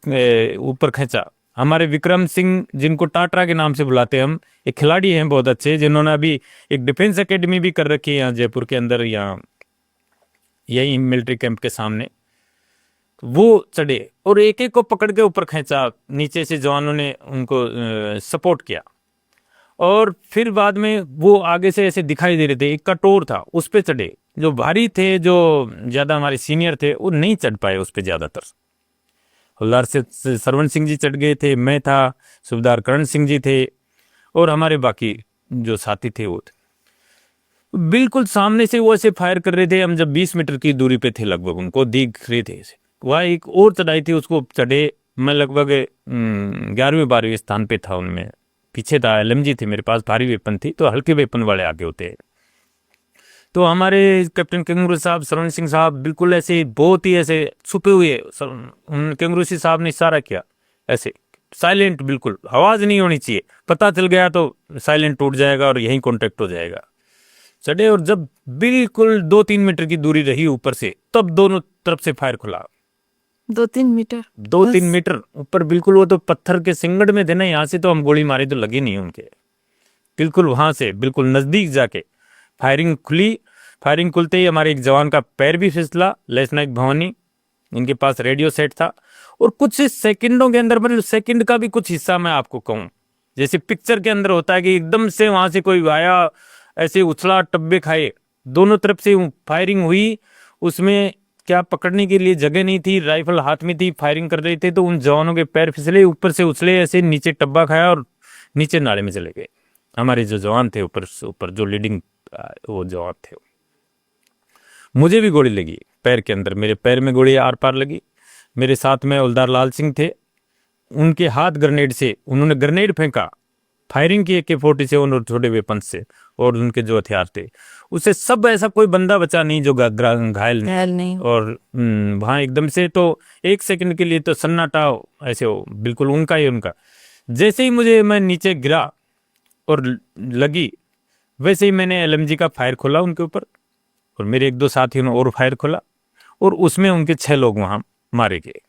ऊपर खींचा। हमारे विक्रम सिंह, जिनको टाटरा के नाम से बुलाते हैं हम, एक खिलाड़ी हैं बहुत अच्छे, जिन्होंने अभी एक डिफेंस एकेडमी भी कर रखी है यहाँ जयपुर के अंदर, यहाँ यही मिलिट्री कैंप के सामने। वो चढ़े और एक एक को पकड़ के ऊपर खींचा, नीचे से जवानों ने उनको सपोर्ट किया। और फिर बाद में वो आगे से ऐसे दिखाई दे रहे थे, एक कटोर था उस पे चढ़े। जो भारी थे, जो ज्यादा हमारे सीनियर थे, वो नहीं चढ़ पाए उस पे ज्यादातर। हवलदार से सरवण सिंह जी चढ़ गए थे, मैं था, सूबेदार करण सिंह जी थे, और हमारे बाकी जो साथी थे वो थे। बिल्कुल सामने से वो ऐसे फायर कर रहे थे। हम जब 20 मीटर की दूरी पे थे लगभग, उनको दिख रहे थे। वहाँ एक और चढ़ाई थी, उसको चढ़े। मैं लगभग 11वें-12वें स्थान पे था उनमें, पीछे था। LMG थी मेरे पास, भारी वेपन थी, तो हल्के वेपन वाले आगे होते हैं। तो हमारे कैप्टन केंगरू साहब, सरवण सिंह साहब बिल्कुल ऐसे बहुत ही ऐसे छुपे हुए, केंगरूसी साहब ने इशारा किया ऐसे साइलेंट, बिल्कुल आवाज नहीं होनी चाहिए, पता चल गया तो साइलेंट टूट जाएगा और यहीं कॉन्टेक्ट हो जाएगा। चढ़े और जब बिल्कुल 2-3 मीटर की दूरी रही ऊपर से, तब दोनों तरफ से फायर खुला। 2-3 मीटर ऊपर बिल्कुल। वो तो पत्थर के सिंगड़ में थे ना, यहाँ से तो हम गोली मारे तो लगी नहीं उनके। बिल्कुल वहां से बिल्कुल नजदीक जाके फायरिंग खुली। फायरिंग खुलते ही हमारे एक जवान का पैर भी फिसला, लेफ्टिनेंट भवानी, इनके पास रेडियो सेट था। और कुछ सेकंडों के अंदर, मतलब सेकंड का भी कुछ हिस्सा मैं आपको कहूँ, जैसे पिक्चर के अंदर होता है कि एकदम से वहां से कोई आया, ऐसे उछला, टब्बे खाए, दोनों तरफ से फायरिंग हुई। उसमें क्या पकड़ने के लिए जगह नहीं थी, राइफल हाथ में थी, फायरिंग कर रहे थे, तो उन जवानों के पैर फिसले, ऊपर से उछले, ऐसे नीचे टब्बा खाया और नीचे नाले में चले गए। हमारे जो जवान थे ऊपर जो लीडिंग वो जवान थे, मुझे भी गोली लगी पैर के अंदर, मेरे पैर में गोली आर पार लगी। मेरे साथ में हवलदार लाल सिंह थे, उनके हाथ ग्रेनेड से, उन्होंने ग्रेनेड फेंका, फायरिंग की AK-47 और छोटे वेपन से, और उनके जो हथियार थे उससे सब, ऐसा कोई बंदा बचा नहीं जो घायल नहीं। और वहाँ एकदम से तो 1 सेकंड के लिए तो सन्नाटा ऐसे हो, बिल्कुल उनका ही उनका। जैसे ही मैं नीचे गिरा और लगी, वैसे ही मैंने LMG का फायर खोला उनके ऊपर, और मेरे 1-2 साथियों ने और फायर खोला, और उसमें उनके 6 लोग वहाँ मारे गए।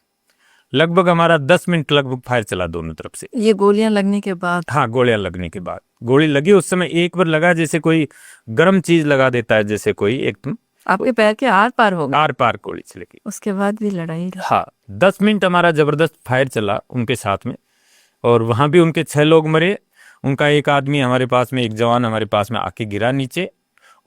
लगभग हमारा 10 मिनट लगभग फायर चला दोनों तरफ से। ये गोलियां लगने के बाद? हाँ, गोलियां लगने के बाद। गोली लगी उस समय एक बार लगा जैसे कोई गर्म चीज लगा देता है, जैसे कोई एकदम आपके पैर के आर पार हो गए? आर पार गोली चलेगी। उसके बाद भी लड़ाई रही? हाँ, 10 मिनट हमारा जबरदस्त फायर चला उनके साथ में, और वहां भी उनके 6 लोग मरे। उनका एक आदमी हमारे पास में, एक जवान हमारे पास में आके गिरा नीचे,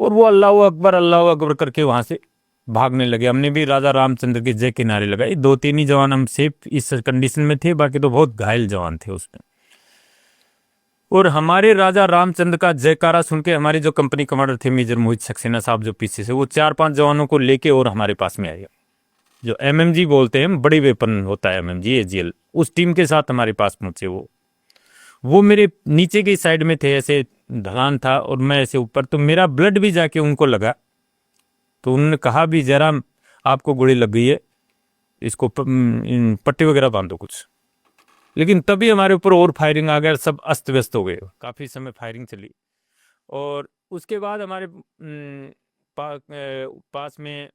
और वो अल्लाह अकबर करके वहां से भागने लगे। हमने भी राजा रामचंद्र के जय के नारे लगाए। 2-3 ही जवान हम सेफ इस कंडीशन में थे, बाकी तो बहुत घायल जवान थे उसमें। और हमारे राजा रामचंद्र का जयकारा सुन के हमारे जो कंपनी कमांडर थे मेजर मोहित सक्सेना साहब, जो पीछे से, वो 4-5 जवानों को लेके और हमारे पास में आए। जो एमएमजी बोलते हैं, बड़ी वेपन होता है एमएमजी एजीएल, उस टीम के साथ हमारे पास पहुंचे। वो मेरे नीचे की साइड में थे, ऐसे ढलान था और मैं ऐसे ऊपर, तो मेरा ब्लड भी जाके उनको लगा। तो उन्होंने कहा भी, जयराम आपको गोली लग गई है, इसको पट्टी वगैरह बांधो कुछ। लेकिन तभी हमारे ऊपर और फायरिंग आ गया, सब अस्त व्यस्त हो गए। काफ़ी समय फायरिंग चली, और उसके बाद हमारे पास में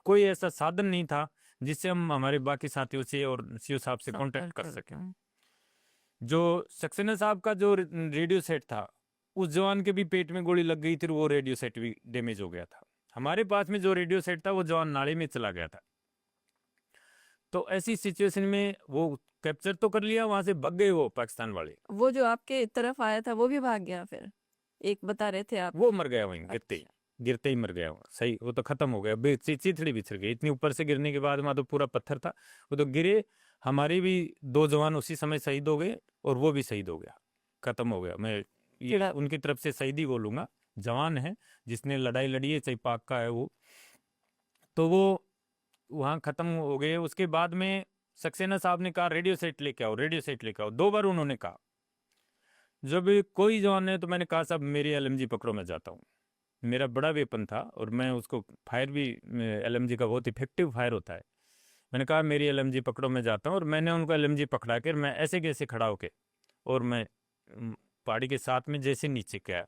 कोई ऐसा साधन नहीं था जिससे हम हमारे बाकी साथियों से और सीओ साहब से कांटेक्ट कर सकें। जो सक्सेना साहब का जो रेडियो सेट था, उस जवान के भी पेट में गोली लग गई थी, वो रेडियो सेट भी डैमेज हो गया था। हमारे पास में जो रेडियो सेट था, वो जवान नाले में चला गया था। तो ऐसी सिचुएशन में वो कैप्चर तो कर लिया, वहां से भाग गए वो पाकिस्तान वाले। वो जो आपके तरफ आया था वो भी भाग गया फिर? एक बता रहे थे आप। वो मर गया वहीं गिरते ही मर गया वो। सही, वो तो खत्म हो गया, चिथड़ी बिछड़ गई। इतनी ऊपर से गिरने के बाद वहां तो पूरा पत्थर था, वो तो गिरे। हमारे भी 2 जवान उसी समय शहीद हो गए, और वो भी शहीद हो गया, खत्म हो गया। मैं ये उनकी तरफ से शहीदी बोलूंगा। जवान है, जिसने लड़ाई लड़ी है, चाहे पाक का है वो, तो वो वहाँ खत्म हो गए। उसके बाद में सक्सेना साहब ने कहा रेडियो सेट लेके आओ, रेडियो सेट लेके आओ। 2 बार उन्होंने कहा। जब कोई जवान है तो मैंने कहा साहब मेरी एलएमजी पकड़ो, मैं जाता हूँ। मेरा बड़ा वेपन था, और मैं उसको फायर भी, एलएमजी का बहुत इफेक्टिव फायर होता है। मैंने कहा मेरी एलएमजी पकड़ो, मैं जाता हूँ। और मैंने उनको एलएमजी पकड़ा कर, मैं ऐसे कैसे खड़ा होके, और मैं पहाड़ी के साथ में जैसे नीचे गया,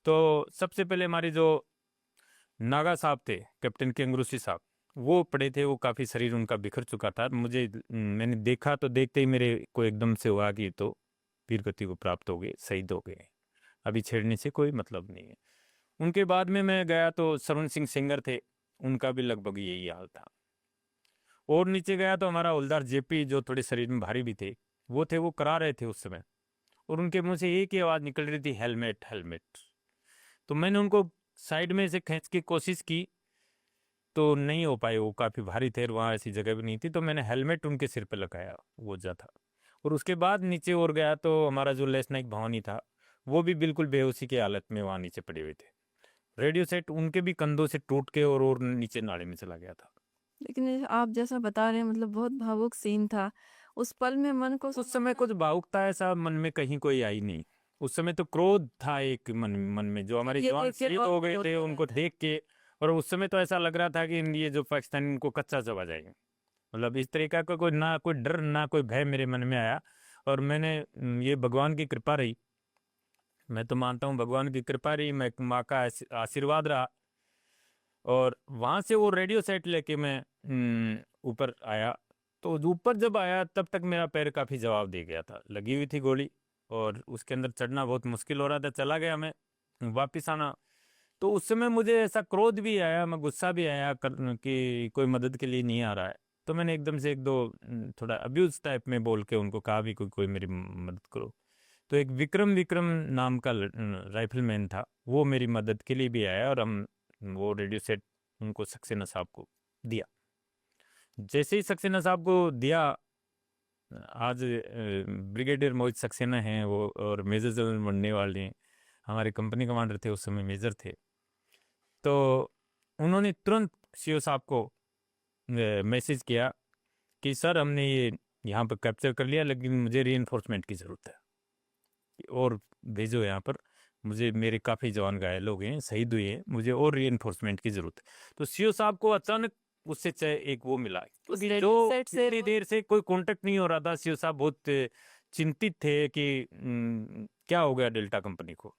तो सबसे पहले हमारे जो नागा साहब थे, कैप्टन केंगरूसी साहब, वो पड़े थे। वो काफ़ी शरीर उनका बिखर चुका था। मुझे मैंने देखा तो देखते ही मेरे को एकदम से हुआ कि तो वीर गति को प्राप्त हो गए, शहीद हो गए, अभी छेड़ने से कोई मतलब नहीं है। उनके बाद में मैं गया तो सरवण सिंह सेंगर थे, उनका भी लगभग यही हाल था। और नीचे गया तो हमारा हवलदार जेपी, जो थोड़े शरीर में भारी भी थे, वो थे, वो करा रहे थे उस समय, और उनके मुंह से एक ही आवाज़ निकल रही थी, हेलमेट हेलमेट। तो मैंने उनको साइड में से खींच की कोशिश की, तो नहीं हो पाए, वो काफ़ी भारी थे, वहाँ ऐसी जगह भी नहीं थी। तो मैंने हेलमेट उनके सिर पे लगाया, वो जा था। और उसके बाद नीचे और गया तो हमारा जो लेस नाइक भवानी था, वो भी बिल्कुल बेहोशी की हालत में वहाँ नीचे पड़े हुए थे। रेडियो सेट उनके भी कंधों से टूट के और नीचे नाले में चला गया था। लेकिन ये आप जैसा बता रहे हैं, मतलब बहुत भावुक सीन था उस पल में। मन को उस समय कुछ भावुकता ऐसा मन में कहीं कोई आई नहीं। उस समय तो क्रोध था एक मन में, जो हमारे ये जवान देखिए शहीद हो गए थे उनको देख के। और उस समय तो ऐसा लग रहा था कि ये जो पाकिस्तानी इनको कच्चा चबा जाएंगे, मतलब इस तरीका का कोई ना कोई डर ना कोई भय मेरे मन में आया। और मैंने ये भगवान की कृपा रही, मैं तो मानता हूँ भगवान की कृपा रही, मैं माँ का आशीर्वाद रहा। और वहाँ से वो रेडियो सेट लेके मैं ऊपर आया। तो ऊपर जब आया तब तक मेरा पैर काफ़ी जवाब दे गया था, लगी हुई थी गोली, और उसके अंदर चढ़ना बहुत मुश्किल हो रहा था। चला गया मैं, वापिस आना। तो उस समय मुझे ऐसा क्रोध भी आया, मैं गुस्सा भी आया कि कोई मदद के लिए नहीं आ रहा है। तो मैंने एकदम से 1-2 थोड़ा अब्यूज टाइप में बोल के उनको कहा भी कोई मेरी मदद करो। तो एक विक्रम विक्रम नाम का राइफलमैन था, वो मेरी मदद के लिए भी आया, और हम वो रेडियो सेट उनको सक्सेना साहब को दिया। जैसे ही सक्सेना साहब को दिया, आज ब्रिगेडियर मोहित सक्सेना हैं वो, और मेजर जनरल बनने वाले हैं। हमारे कंपनी कमांडर थे उस समय, मेजर थे। तो उन्होंने तुरंत सीओ साहब को मैसेज किया कि सर हमने ये यहाँ पर कैप्चर कर लिया, लेकिन मुझे री की ज़रूरत है, और भेजो यहाँ पर। मुझे मेरे काफ़ी जवान घायल हो गए हैं, शहीद हुए हैं, मुझे और री की ज़रूरत है। तो सीओ साहब को अचानक उससे एक वो मिला, जो इतनी देर से कोई कांटेक्ट नहीं हो रहा था। सीओ साहब बहुत चिंतित थे कि क्या हो गया डेल्टा कंपनी को,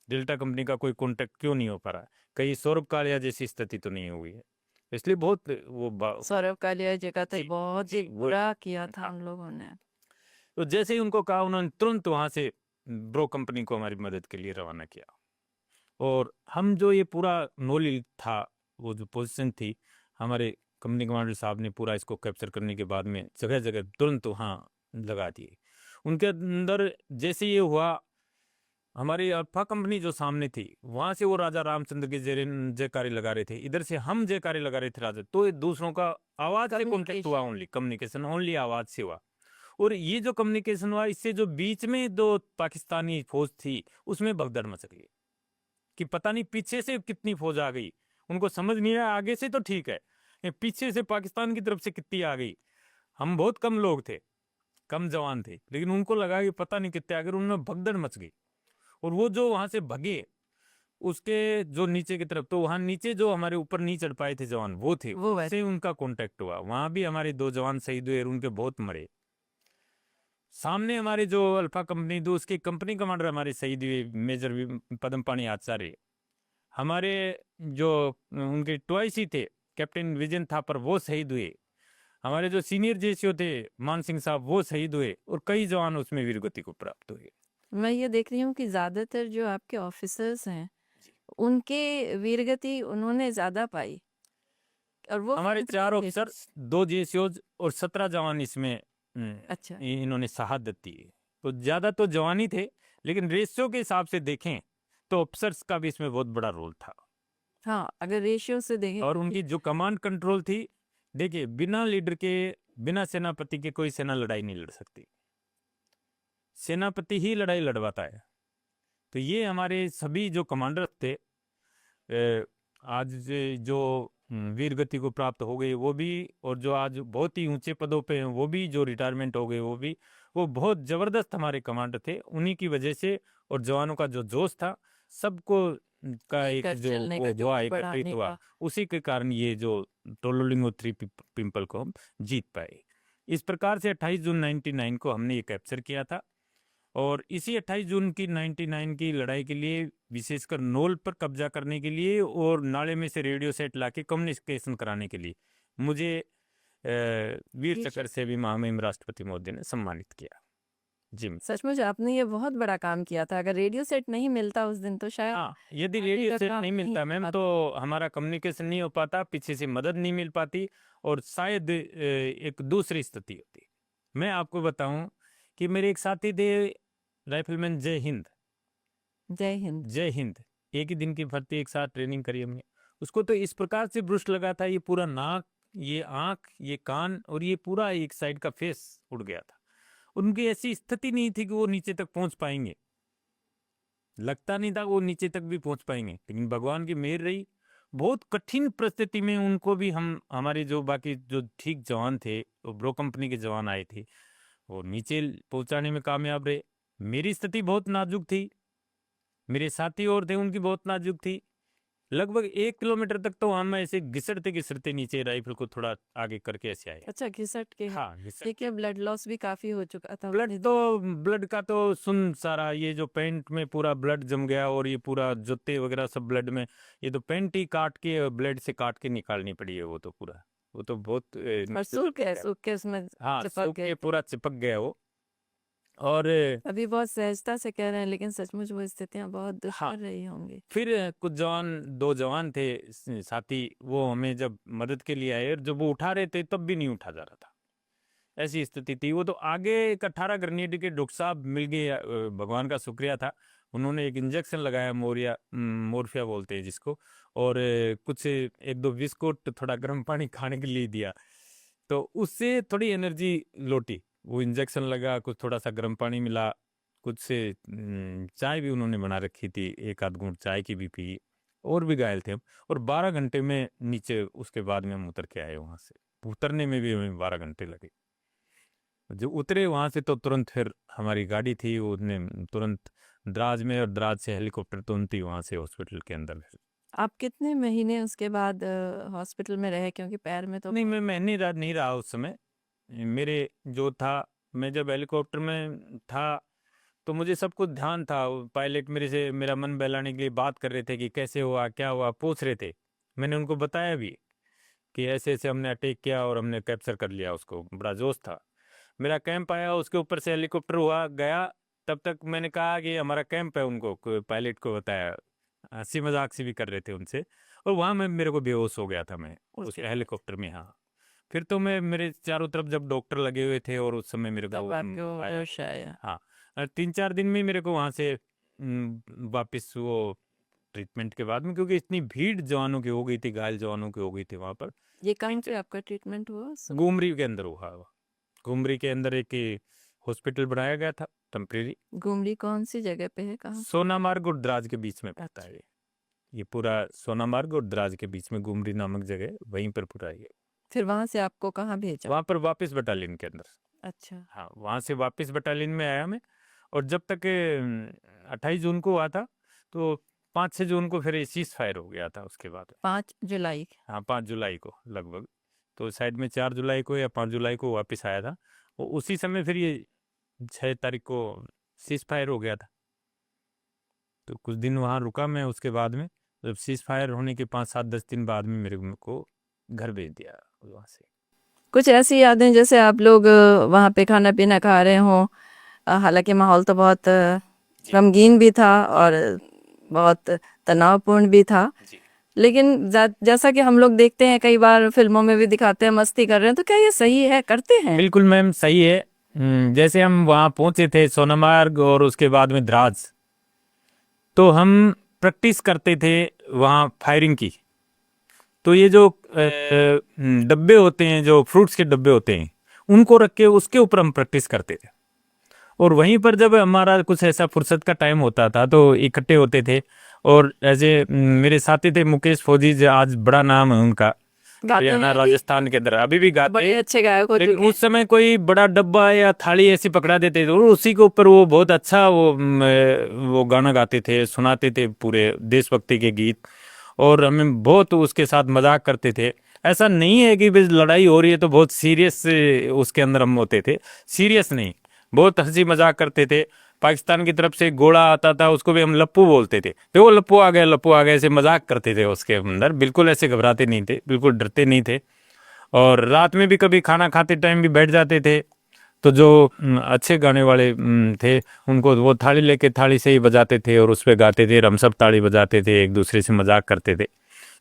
डेल्टा कंपनी का कोई कांटेक्ट क्यों नहीं हो पा रहा है, कहीं सौरभ कालिया जैसी स्थिति तो नहीं हुई है। इसलिए बहुत सौरभ कालिया जी का तो बहुत ही बुरा किया था हम लोगों ने। तो जैसे ही उनको कहा, उन्होंने तुरंत वहां से ब्रो कंपनी को हमारी मदद के लिए रवाना किया। और हम जो ये पूरा नॉलेज था, वो जो पोजीशन थी, हमारे कंपनी कमांडर साहब ने पूरा इसको कैप्चर करने के बाद में जगह जगह तुरंत वहाँ लगा दिए। उनके अंदर जैसे ये हुआ, हमारी अल्फा कंपनी जो सामने थी, वहां से वो राजा रामचंद्र के जयकारे लगा रहे थे, इधर से हम जयकारे लगा रहे थे राजा। तो ये दूसरों का आवाज से कॉन्टेक्ट हुआ, ओनली कम्युनिकेशन, ओनली आवाज से हुआ। और ये जो कम्युनिकेशन हुआ, इससे जो बीच में दो पाकिस्तानी फौज थी उसमें भगदड़ मच गई कि पता नहीं पीछे से कितनी फौज आ गई। उनको समझ नहीं आया, आगे से तो ठीक है, पीछे से पाकिस्तान की तरफ से कितनी आ गई। हम बहुत कम लोग थे, कम जवान थे, लेकिन उनको लगा कि पता नहीं कितने आ गए, उनमें भगदड़ मच गई। और वो जो वहां से भगे उसके जो नीचे की तरफ, तो वहां नीचे जो हमारे ऊपर नहीं चढ़ पाए थे जवान, वो थे, उससे उनका कांटेक्ट हुआ। वहां भी हमारे 2 जवान शहीद हुए, उनके बहुत मरे। सामने हमारे जो अल्फा कंपनी थी, उसके कंपनी कमांडर हमारे शहीद हुए, मेजर पदमपाणी आचार्य। हमारे जो उनके टॉयसी थे, कैप्टन विजन थापर, वो शहीद हुए। हमारे जो सीनियर जेसीओ थे, मान सिंह साहब, वो शहीद हुए। और कई जवान उसमें वीरगति को प्राप्त हुए। मैं ये देख रही हूँ कि ज्यादातर जो आपके ऑफिसर्स हैं उनके वीरगति उन्होंने ज्यादा पाई। और वो हमारे 4 ऑफिसर, 2 जेसीओ और 17 जवान इसमें अच्छा, इन्होंने शहादत दी। तो ज्यादा तो जवान ही थे, लेकिन रेशियो के हिसाब से देखें तो ऑफिसर्स का भी इसमें बहुत बड़ा रोल था। हाँ, अगर रेशियो से देखें। और उनकी जो कमांड कंट्रोल थी, देखिए, बिना लीडर के, बिना सेनापति के कोई सेना लड़ाई नहीं लड़ सकती। सेनापति ही लड़ाई लड़वाता है। तो ये हमारे सभी जो कमांडर थे, आज जो वीरगति को प्राप्त हो गए वो भी, और जो आज बहुत ही ऊंचे पदों पे हैं वो भी, जो रिटायरमेंट हो गए वो भी, वो बहुत जबरदस्त हमारे कमांडर थे। उन्हीं की वजह से, और जवानों का जो जोश था, सबको का एक जो वो हुआ, एकत्रित हुआ, उसी के कारण ये जो टोलोलिंगो 3 पिंपल को हम जीत पाए। इस प्रकार से 28 जून 99 को हमने ये कैप्चर किया था। और इसी 28 जून की 99 की लड़ाई के लिए, विशेषकर नोल पर कब्जा करने के लिए और नाले में से रेडियो सेट लाके कम्युनिकेशन कराने के लिए, मुझे वीर चक्र से भी महामहिम राष्ट्रपति महोदय ने सम्मानित किया। जी, सचमुच आपने ये बहुत बड़ा काम किया था। अगर रेडियो सेट नहीं मिलता उस दिन तो शायद, हाँ, यदि रेडियो सेट नहीं मिलता मैम, तो हमारा कम्युनिकेशन नहीं हो पाता, पीछे से मदद नहीं मिल पाती, और शायद एक दूसरी स्थिति होती। मैं आपको बताऊं कि मेरे एक साथी थे, राइफलमैन जय हिंद। जय हिंद। जय हिंद, एक ही दिन की भर्ती, एक साथ ट्रेनिंग करी हमने। उसको तो इस प्रकार से ब्रुश लगा था, ये पूरा नाक, ये आंख, ये कान, और ये पूरा एक साइड का फेस उड़ गया था। उनकी ऐसी स्थिति नहीं थी कि वो नीचे तक पहुंच पाएंगे, लगता नहीं था वो नीचे तक भी पहुंच पाएंगे, लेकिन भगवान की मेहर रही। बहुत कठिन परिस्थिति में उनको भी हम, हमारे जो बाकी जो ठीक जवान थे, वो ब्रो कंपनी के जवान आए थे, वो नीचे पहुंचाने में कामयाब रहे। मेरी स्थिति बहुत नाजुक थी, मेरे साथी और थे, उनकी बहुत नाजुक थी। लगभग 1 किलोमीटर तक तो हम ऐसे घिसटते घिसटते नीचे राइफल को थोड़ा आगे करके ऐसे आए। अच्छा, घिसट के। हाँ, घिसट। देखिए, ब्लड लॉस भी काफी हो चुका था। ब्लड का तो सुन, सारा ये जो पैंट में पूरा ब्लड जम गया, और ये पूरा जूते वगैरह सब ब्लड में, ये तो पैंट ही काट के, ब्लड से काट के निकालनी पड़ी है। वो तो पूरा, वो तो बहुत सूख के उसमें, हाँ, सूख के पूरा चिपक गया वो। और अभी बहुत सहजता से कह रहे हैं, लेकिन सचमुच वो स्थितियां बहुत दुष्कर रही होंगी। फिर कुछ जवान, 2 जवान थे साथी, वो हमें जब मदद के लिए आए, और जब वो उठा रहे थे तब भी नहीं उठा जा रहा था, ऐसी स्थिति थी। वो तो आगे एक 18 ग्रेनेड के डॉक्टर साहब मिल गए, भगवान का शुक्रिया था। उन्होंने एक इंजेक्शन लगाया, मोरफिया बोलते हैं जिसको, और कुछ 1-2 बिस्कुट, थोड़ा गर्म पानी खाने के लिए दिया, तो उससे थोड़ी एनर्जी लौटी। वो इंजेक्शन लगा, कुछ थोड़ा सा गर्म पानी मिला, कुछ से चाय भी उन्होंने बना रखी थी, 1-8 घूंट चाय की भी पी, और भी घायल थे हम। और 12 घंटे में नीचे, उसके बाद में हम उतर के आए वहां से। उतरने में भी हमें 12 घंटे लगे। जो उतरे वहां से, तो तुरंत फिर हमारी गाड़ी थी, उसने तुरंत द्राज में, और द्राज से हेलीकॉप्टर तुरंत ही वहां से हॉस्पिटल के अंदर। आप कितने महीने उसके बाद हॉस्पिटल में रहे? क्योंकि पैर में तो नहीं, मैं नहीं रहा उस समय। मेरे जो था, मैं जब हेलीकॉप्टर में था तो मुझे सब कुछ ध्यान था। पायलट मेरे से, मेरा मन बहलाने के लिए बात कर रहे थे कि कैसे हुआ, क्या हुआ, पूछ रहे थे। मैंने उनको बताया भी। कि ऐसे ऐसे हमने अटैक किया और हमने कैप्चर कर लिया उसको। बड़ा जोश था। मेरा कैंप आया, उसके ऊपर से हेलीकॉप्टर हुआ गया। तब तक मैंने कहा कि हमारा कैंप है, उनको पायलट को बताया, हंसी मजाक से भी कर रहे थे उनसे। और वहाँ मैं मेरे को बेहोश हो गया था मैं उस हेलीकॉप्टर में। हाँ, फिर तो मैं मेरे चारों तरफ जब डॉक्टर लगे हुए थे और उस समय मेरे को तब आपको आया। होश आया। हाँ, और 3-4 दिन में मेरे को वहाँ से वापस वो ट्रीटमेंट के बाद में, क्योंकि इतनी भीड़ जवानों की हो गई थी, घायल जवानों की हो गई थी वहाँ पर। ये कहाँ पे आपका ट्रीटमेंट हुआ? गुमरी के अंदर हुआ। गुमरी के अंदर एक हॉस्पिटल बनाया गया था टेम्परेरी। गुमरी कौन सी जगह पे है, कहाँ? सोनामार्ग और द्रास के बीच में पड़ता है ये पूरा। सोनामार्ग और द्रास के बीच में गुमरी नामक जगह, वहीं पर पूरा ये। फिर वहां से आपको कहाँ भेजा? वहाँ पर वापस बटालियन के अंदर। अच्छा। हाँ, वहाँ से वापस बटालियन में आया मैं। और जब तक 28 जून को हुआ था, तो 5-6 जून को फिर सीज फायर हो गया था उसके बाद। 5 जुलाई। हाँ, 5 जुलाई को लगभग। तो साइड में 4 जुलाई को या 5 जुलाई को वापस आया था। वो उसी समय फिर ये 6 तारीख को सीज फायर हो गया था। तो कुछ दिन वहाँ रुका मैं। उसके बाद में जब सीज फायर होने के 5-7-10 दिन बाद में मेरे को घर भेज दिया वहाँ से। कुछ ऐसी यादें जैसे आप लोग वहाँ पे खाना पीना खा रहे हों, हालांकि माहौल तो बहुत गमगीन भी था और बहुत तनावपूर्ण भी था, जी। लेकिन जैसा कि हम लोग देखते हैं कई बार फिल्मों में भी दिखाते हैं मस्ती कर रहे हैं, तो क्या ये सही है, करते हैं? बिल्कुल मैम, सही है। जैसे हम वहाँ पहुँचे थे सोनामार्ग और उसके बाद में द्रास, तो हम प्रैक्टिस करते थे वहाँ फायरिंग की। तो ये जो डब्बे होते हैं, जो फ्रूट्स के डब्बे होते हैं, उनको रख के उसके ऊपर हम प्रैक्टिस करते थे। और वहीं पर जब हमारा कुछ ऐसा फुर्सत का टाइम होता था तो इकट्ठे होते थे। और ऐसे मेरे साथी थे मुकेश फौजी, जो आज बड़ा नाम है उनका, हरियाणा राजस्थान के अंदर अभी भी गाते बड़े अच्छे गायक हो लेकिन चुके हैं। उस समय कोई बड़ा डब्बा या थाली ऐसी पकड़ा देते थे और उसी के ऊपर वो बहुत अच्छा वो गाना गाते थे, सुनाते थे पूरे देशभक्ति के गीत। और हमें बहुत उसके साथ मजाक करते थे। ऐसा नहीं है कि बस लड़ाई हो रही है तो बहुत सीरियस उसके अंदर हम होते थे, सीरियस नहीं, बहुत हंसी मजाक करते थे। पाकिस्तान की तरफ से गोला आता था, उसको भी हम लप्पू बोलते थे। तो वो लप्पू आ गया ऐसे मजाक करते थे उसके अंदर। बिल्कुल ऐसे घबराते नहीं थे, बिल्कुल डरते नहीं थे। और रात में भी कभी खाना खाते टाइम भी बैठ जाते थे। तो जो अच्छे गाने वाले थे, उनको वो थाली लेके थाली से ही बजाते थे और उस पर गाते थे। हम सब ताली बजाते थे, एक दूसरे से मजाक करते थे।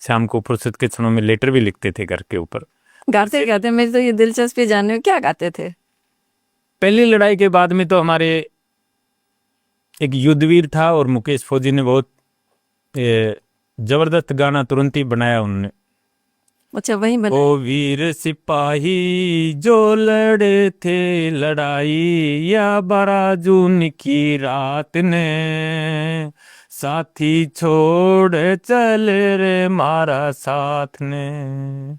शाम को फुर्सत के क्षणों में लेटर भी लिखते थे घर के ऊपर। गाते गाते मेरी तो ये दिलचस्पी जानने में, क्या गाते थे? पहली लड़ाई के बाद में तो हमारे एक युद्धवीर था और मुकेश फौजी ने बहुत जबरदस्त गाना तुरंत ही बनाया उन्होंने। अच्छा, वही बना। ओ वीर सिपाही जो लड़े थे लड़ाई या 12 जून की रात ने, साथी छोड़ चल रे मारा साथ ने।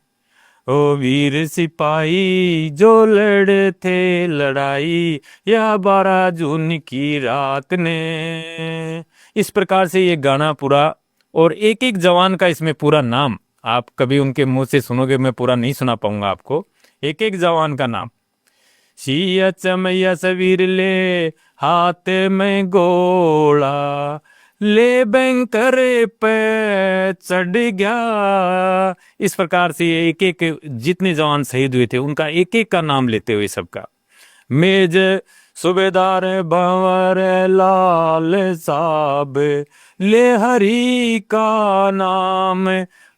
ओ वीर सिपाही जो लड़े थे लड़ाई या 12 जून की रात ने। इस प्रकार से ये गाना पूरा, और एक एक जवान का इसमें पूरा नाम आप कभी उनके मुंह से सुनोगे, मैं पूरा नहीं सुना पाऊंगा आपको। एक एक जवान का नाम, सिया चमैया सवीर ले हाथ में गोला, ले बैंकर पे चढ़ गया। इस प्रकार से एक एक जितने जवान शहीद हुए थे उनका एक एक का नाम लेते हुए सबका। मेज सूबेदार भंवर लाल साहब ले हरी का नाम,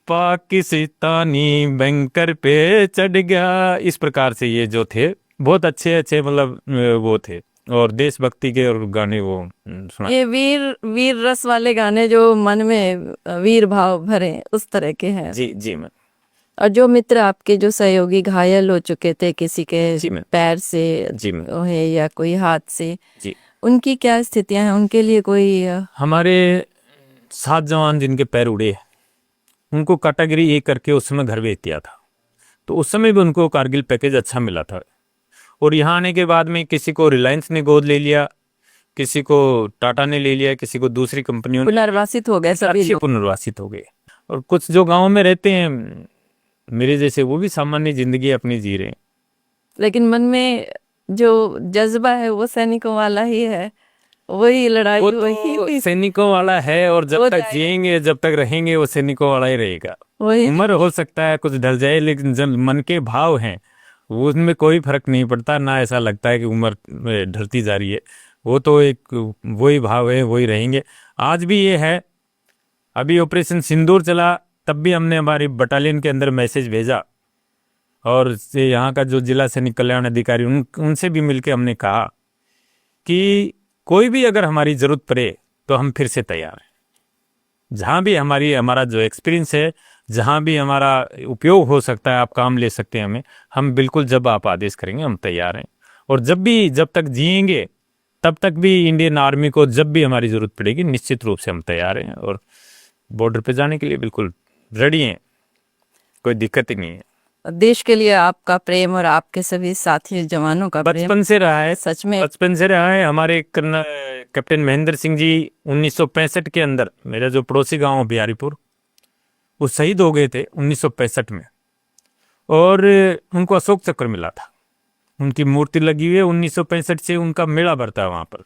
पाकिस्तानी बैंकर पे चढ़ गया। इस प्रकार से ये जो थे बहुत अच्छे अच्छे मतलब वो थे, और देशभक्ति के और गाने वो सुना। ये वीर वीर रस वाले गाने जो मन में वीर भाव भरे, उस तरह के हैं। जी जी मैम। और जो मित्र आपके, जो सहयोगी घायल हो चुके थे किसी के जी मैम। पैर से जी मैम। है या कोई हाथ से, जी, उनकी क्या स्थितियां हैं? उनके लिए कोई हमारे 7 जवान जिनके पैर उड़े, उनको कैटेगरी ए करके उस समय घर भेज दिया था। तो उस समय भी उनको कारगिल पैकेज अच्छा मिला था। और यहाँ आने के बाद में किसी को रिलायंस ने गोद ले लिया, किसी को टाटा ने ले लिया, किसी को दूसरी कंपनियों ने, पुनर्वासित हो गए सभी अच्छे लोग। पुनर्वासित हो गए। और कुछ जो गांव में रहते हैं मेरे जैसे, वो भी सामान्य जिंदगी अपनी जी रहे हैं। लेकिन मन में जो जज्बा है वो सैनिकों वाला ही है, वही लड़ाई वो वही तो सैनिकों वाला है, और वो जब तक जाएगा। जिएंगे, जब तक रहेंगे, वो सैनिकों वाला ही रहेगा। वही उम्र हो सकता है कुछ ढल जाए, लेकिन जब मन के भाव हैं वो उसमें कोई फर्क नहीं पड़ता, ना ऐसा लगता है कि उम्र ढलती जा रही है। वो तो एक वही भाव है, वही रहेंगे। आज भी ये है। अभी ऑपरेशन सिंदूर चला, तब भी हमने हमारी बटालियन के अंदर मैसेज भेजा, और से यहाँ का जो जिला सैनिक कल्याण अधिकारी उनसे भी मिलके हमने कहा कि कोई भी अगर हमारी ज़रूरत पड़े तो हम फिर से तैयार हैं। जहाँ भी हमारा जो एक्सपीरियंस है, जहाँ भी हमारा उपयोग हो सकता है, आप काम ले सकते हैं हमें, हम बिल्कुल जब आप आदेश करेंगे हम तैयार हैं। और जब तक जिएंगे तब तक भी इंडियन आर्मी को जब भी हमारी ज़रूरत पड़ेगी निश्चित रूप से हम तैयार हैं, और बॉर्डर पे जाने के लिए बिल्कुल रेडी हैं, कोई दिक्कत ही नहीं है। देश के लिए आपका प्रेम और आपके सभी साथी जवानों का प्रेम बचपन से रहा है, सच में बचपन से रहा है। हमारे कैप्टन महेंद्र सिंह जी 1965 के अंदर, मेरा जो पड़ोसी गांव बिहारीपुर, वो शहीद हो गए थे 1965 में, और उनको अशोक चक्र मिला था। उनकी मूर्ति लगी हुई है, 1965 से उनका मेला भरता है वहाँ पर।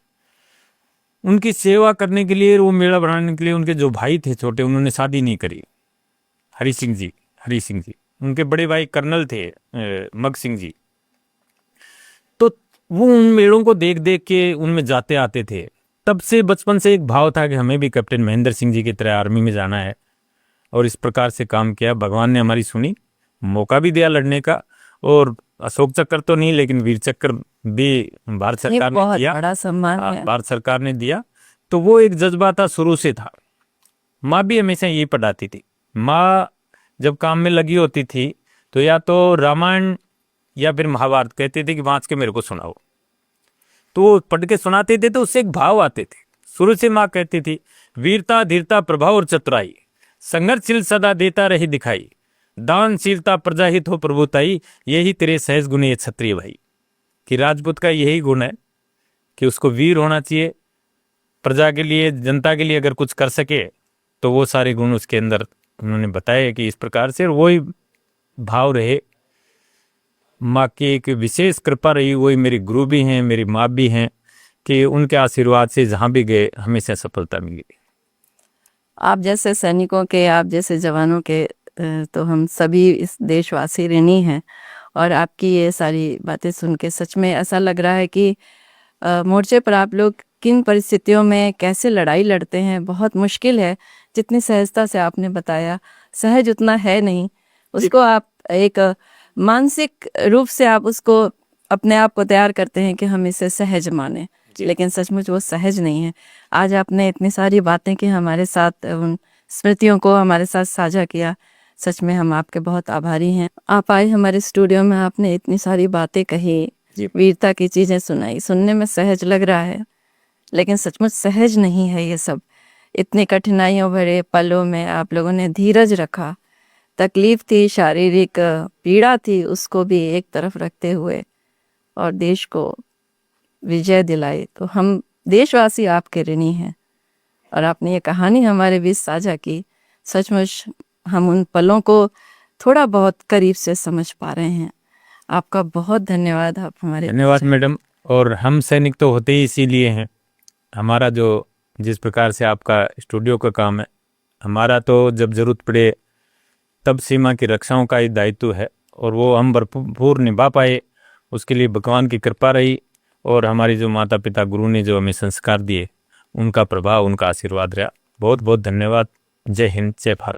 उनकी सेवा करने के लिए, वो मेला बनाने के लिए, उनके जो भाई थे छोटे, उन्होंने शादी नहीं करी। हरी सिंह जी उनके बड़े भाई कर्नल थे, मग सिंह जी। तो वो उन मेलों को देख देख के उनमें जाते आते थे। तब से बचपन से एक भाव था कि हमें भी कैप्टन महेंद्र सिंह जी की तरह आर्मी में जाना है, और इस प्रकार से काम किया। भगवान ने हमारी सुनी, मौका भी दिया लड़ने का, और अशोक चक्र तो नहीं लेकिन वीर चक्र भी भारत ये सरकार ने बहुत दिया। बड़ा सम्मान है। भारत सरकार ने दिया। तो वो एक जज्बा था, शुरू से था। माँ भी हमेशा यही पढ़ाती थी। माँ जब काम में लगी होती थी तो या तो रामायण या फिर महाभारत कहती थी कि वाँच के मेरे को सुनाओ, तो वो पढ़ के सुनाते थे, तो उससे एक भाव आते थे। शुरू से माँ कहती थी, वीरता धीरता प्रभाव और चतुराई, संघर्षशील सदा देता रही दिखाई, दानशीलता प्रजाहित हो प्रभुताई, यही तेरे सहज गुण ये क्षत्रिय भाई। कि राजपूत का यही गुण है कि उसको वीर होना चाहिए, प्रजा के लिए, जनता के लिए अगर कुछ कर सके तो वो सारे गुण उसके अंदर उन्होंने बताए कि इस प्रकार से। और वही भाव रहे, माँ की एक विशेष कृपा रही। वही मेरी गुरु भी हैं, मेरी माँ भी हैं, कि उनके आशीर्वाद से जहाँ भी गए हमेशा सफलता मिली। आप जैसे सैनिकों के, आप जैसे जवानों के तो हम सभी इस देशवासी ऋणी हैं। और आपकी ये सारी बातें सुन के सच में ऐसा लग रहा है कि मोर्चे पर आप लोग किन परिस्थितियों में कैसे लड़ाई लड़ते हैं। बहुत मुश्किल है, जितनी सहजता से आपने बताया, सहज उतना है नहीं। उसको आप एक मानसिक रूप से आप उसको अपने आप को तैयार करते हैं कि हम इसे सहज माने, लेकिन सचमुच वो सहज नहीं है। आज आपने इतनी सारी बातें की हमारे साथ, उन स्मृतियों को हमारे साथ साझा किया। सच में हम आपके बहुत आभारी हैं। आप आए हमारे स्टूडियो में, आपने इतनी सारी बातें कही, वीरता की चीजें सुनाई। सुनने में सहज लग रहा है, लेकिन सचमुच सहज नहीं है ये सब। इतनी कठिनाइयों भरे पलों में आप लोगों ने धीरज रखा। तकलीफ थी, शारीरिक पीड़ा थी, उसको भी एक तरफ रखते हुए और देश को विजय दिलाई। तो हम देशवासी आपके ऋणी हैं। और आपने ये कहानी हमारे बीच साझा की। सचमुच हम उन पलों को थोड़ा बहुत करीब से समझ पा रहे हैं। आपका बहुत धन्यवाद। आप हमारे धन्यवाद मैडम। और हम सैनिक तो होते ही इसीलिए हैं। हमारा जो जिस प्रकार से आपका स्टूडियो का काम है, हमारा तो जब जरूरत पड़े तब सीमा की रक्षाओं का ही दायित्व है, और वो हम भरपूर निभा पाए, उसके लिए भगवान की कृपा रही। और हमारी जो माता पिता गुरु ने जो हमें संस्कार दिए, उनका प्रभाव, उनका आशीर्वाद रहा। बहुत बहुत धन्यवाद। जय हिंद, जय भारत।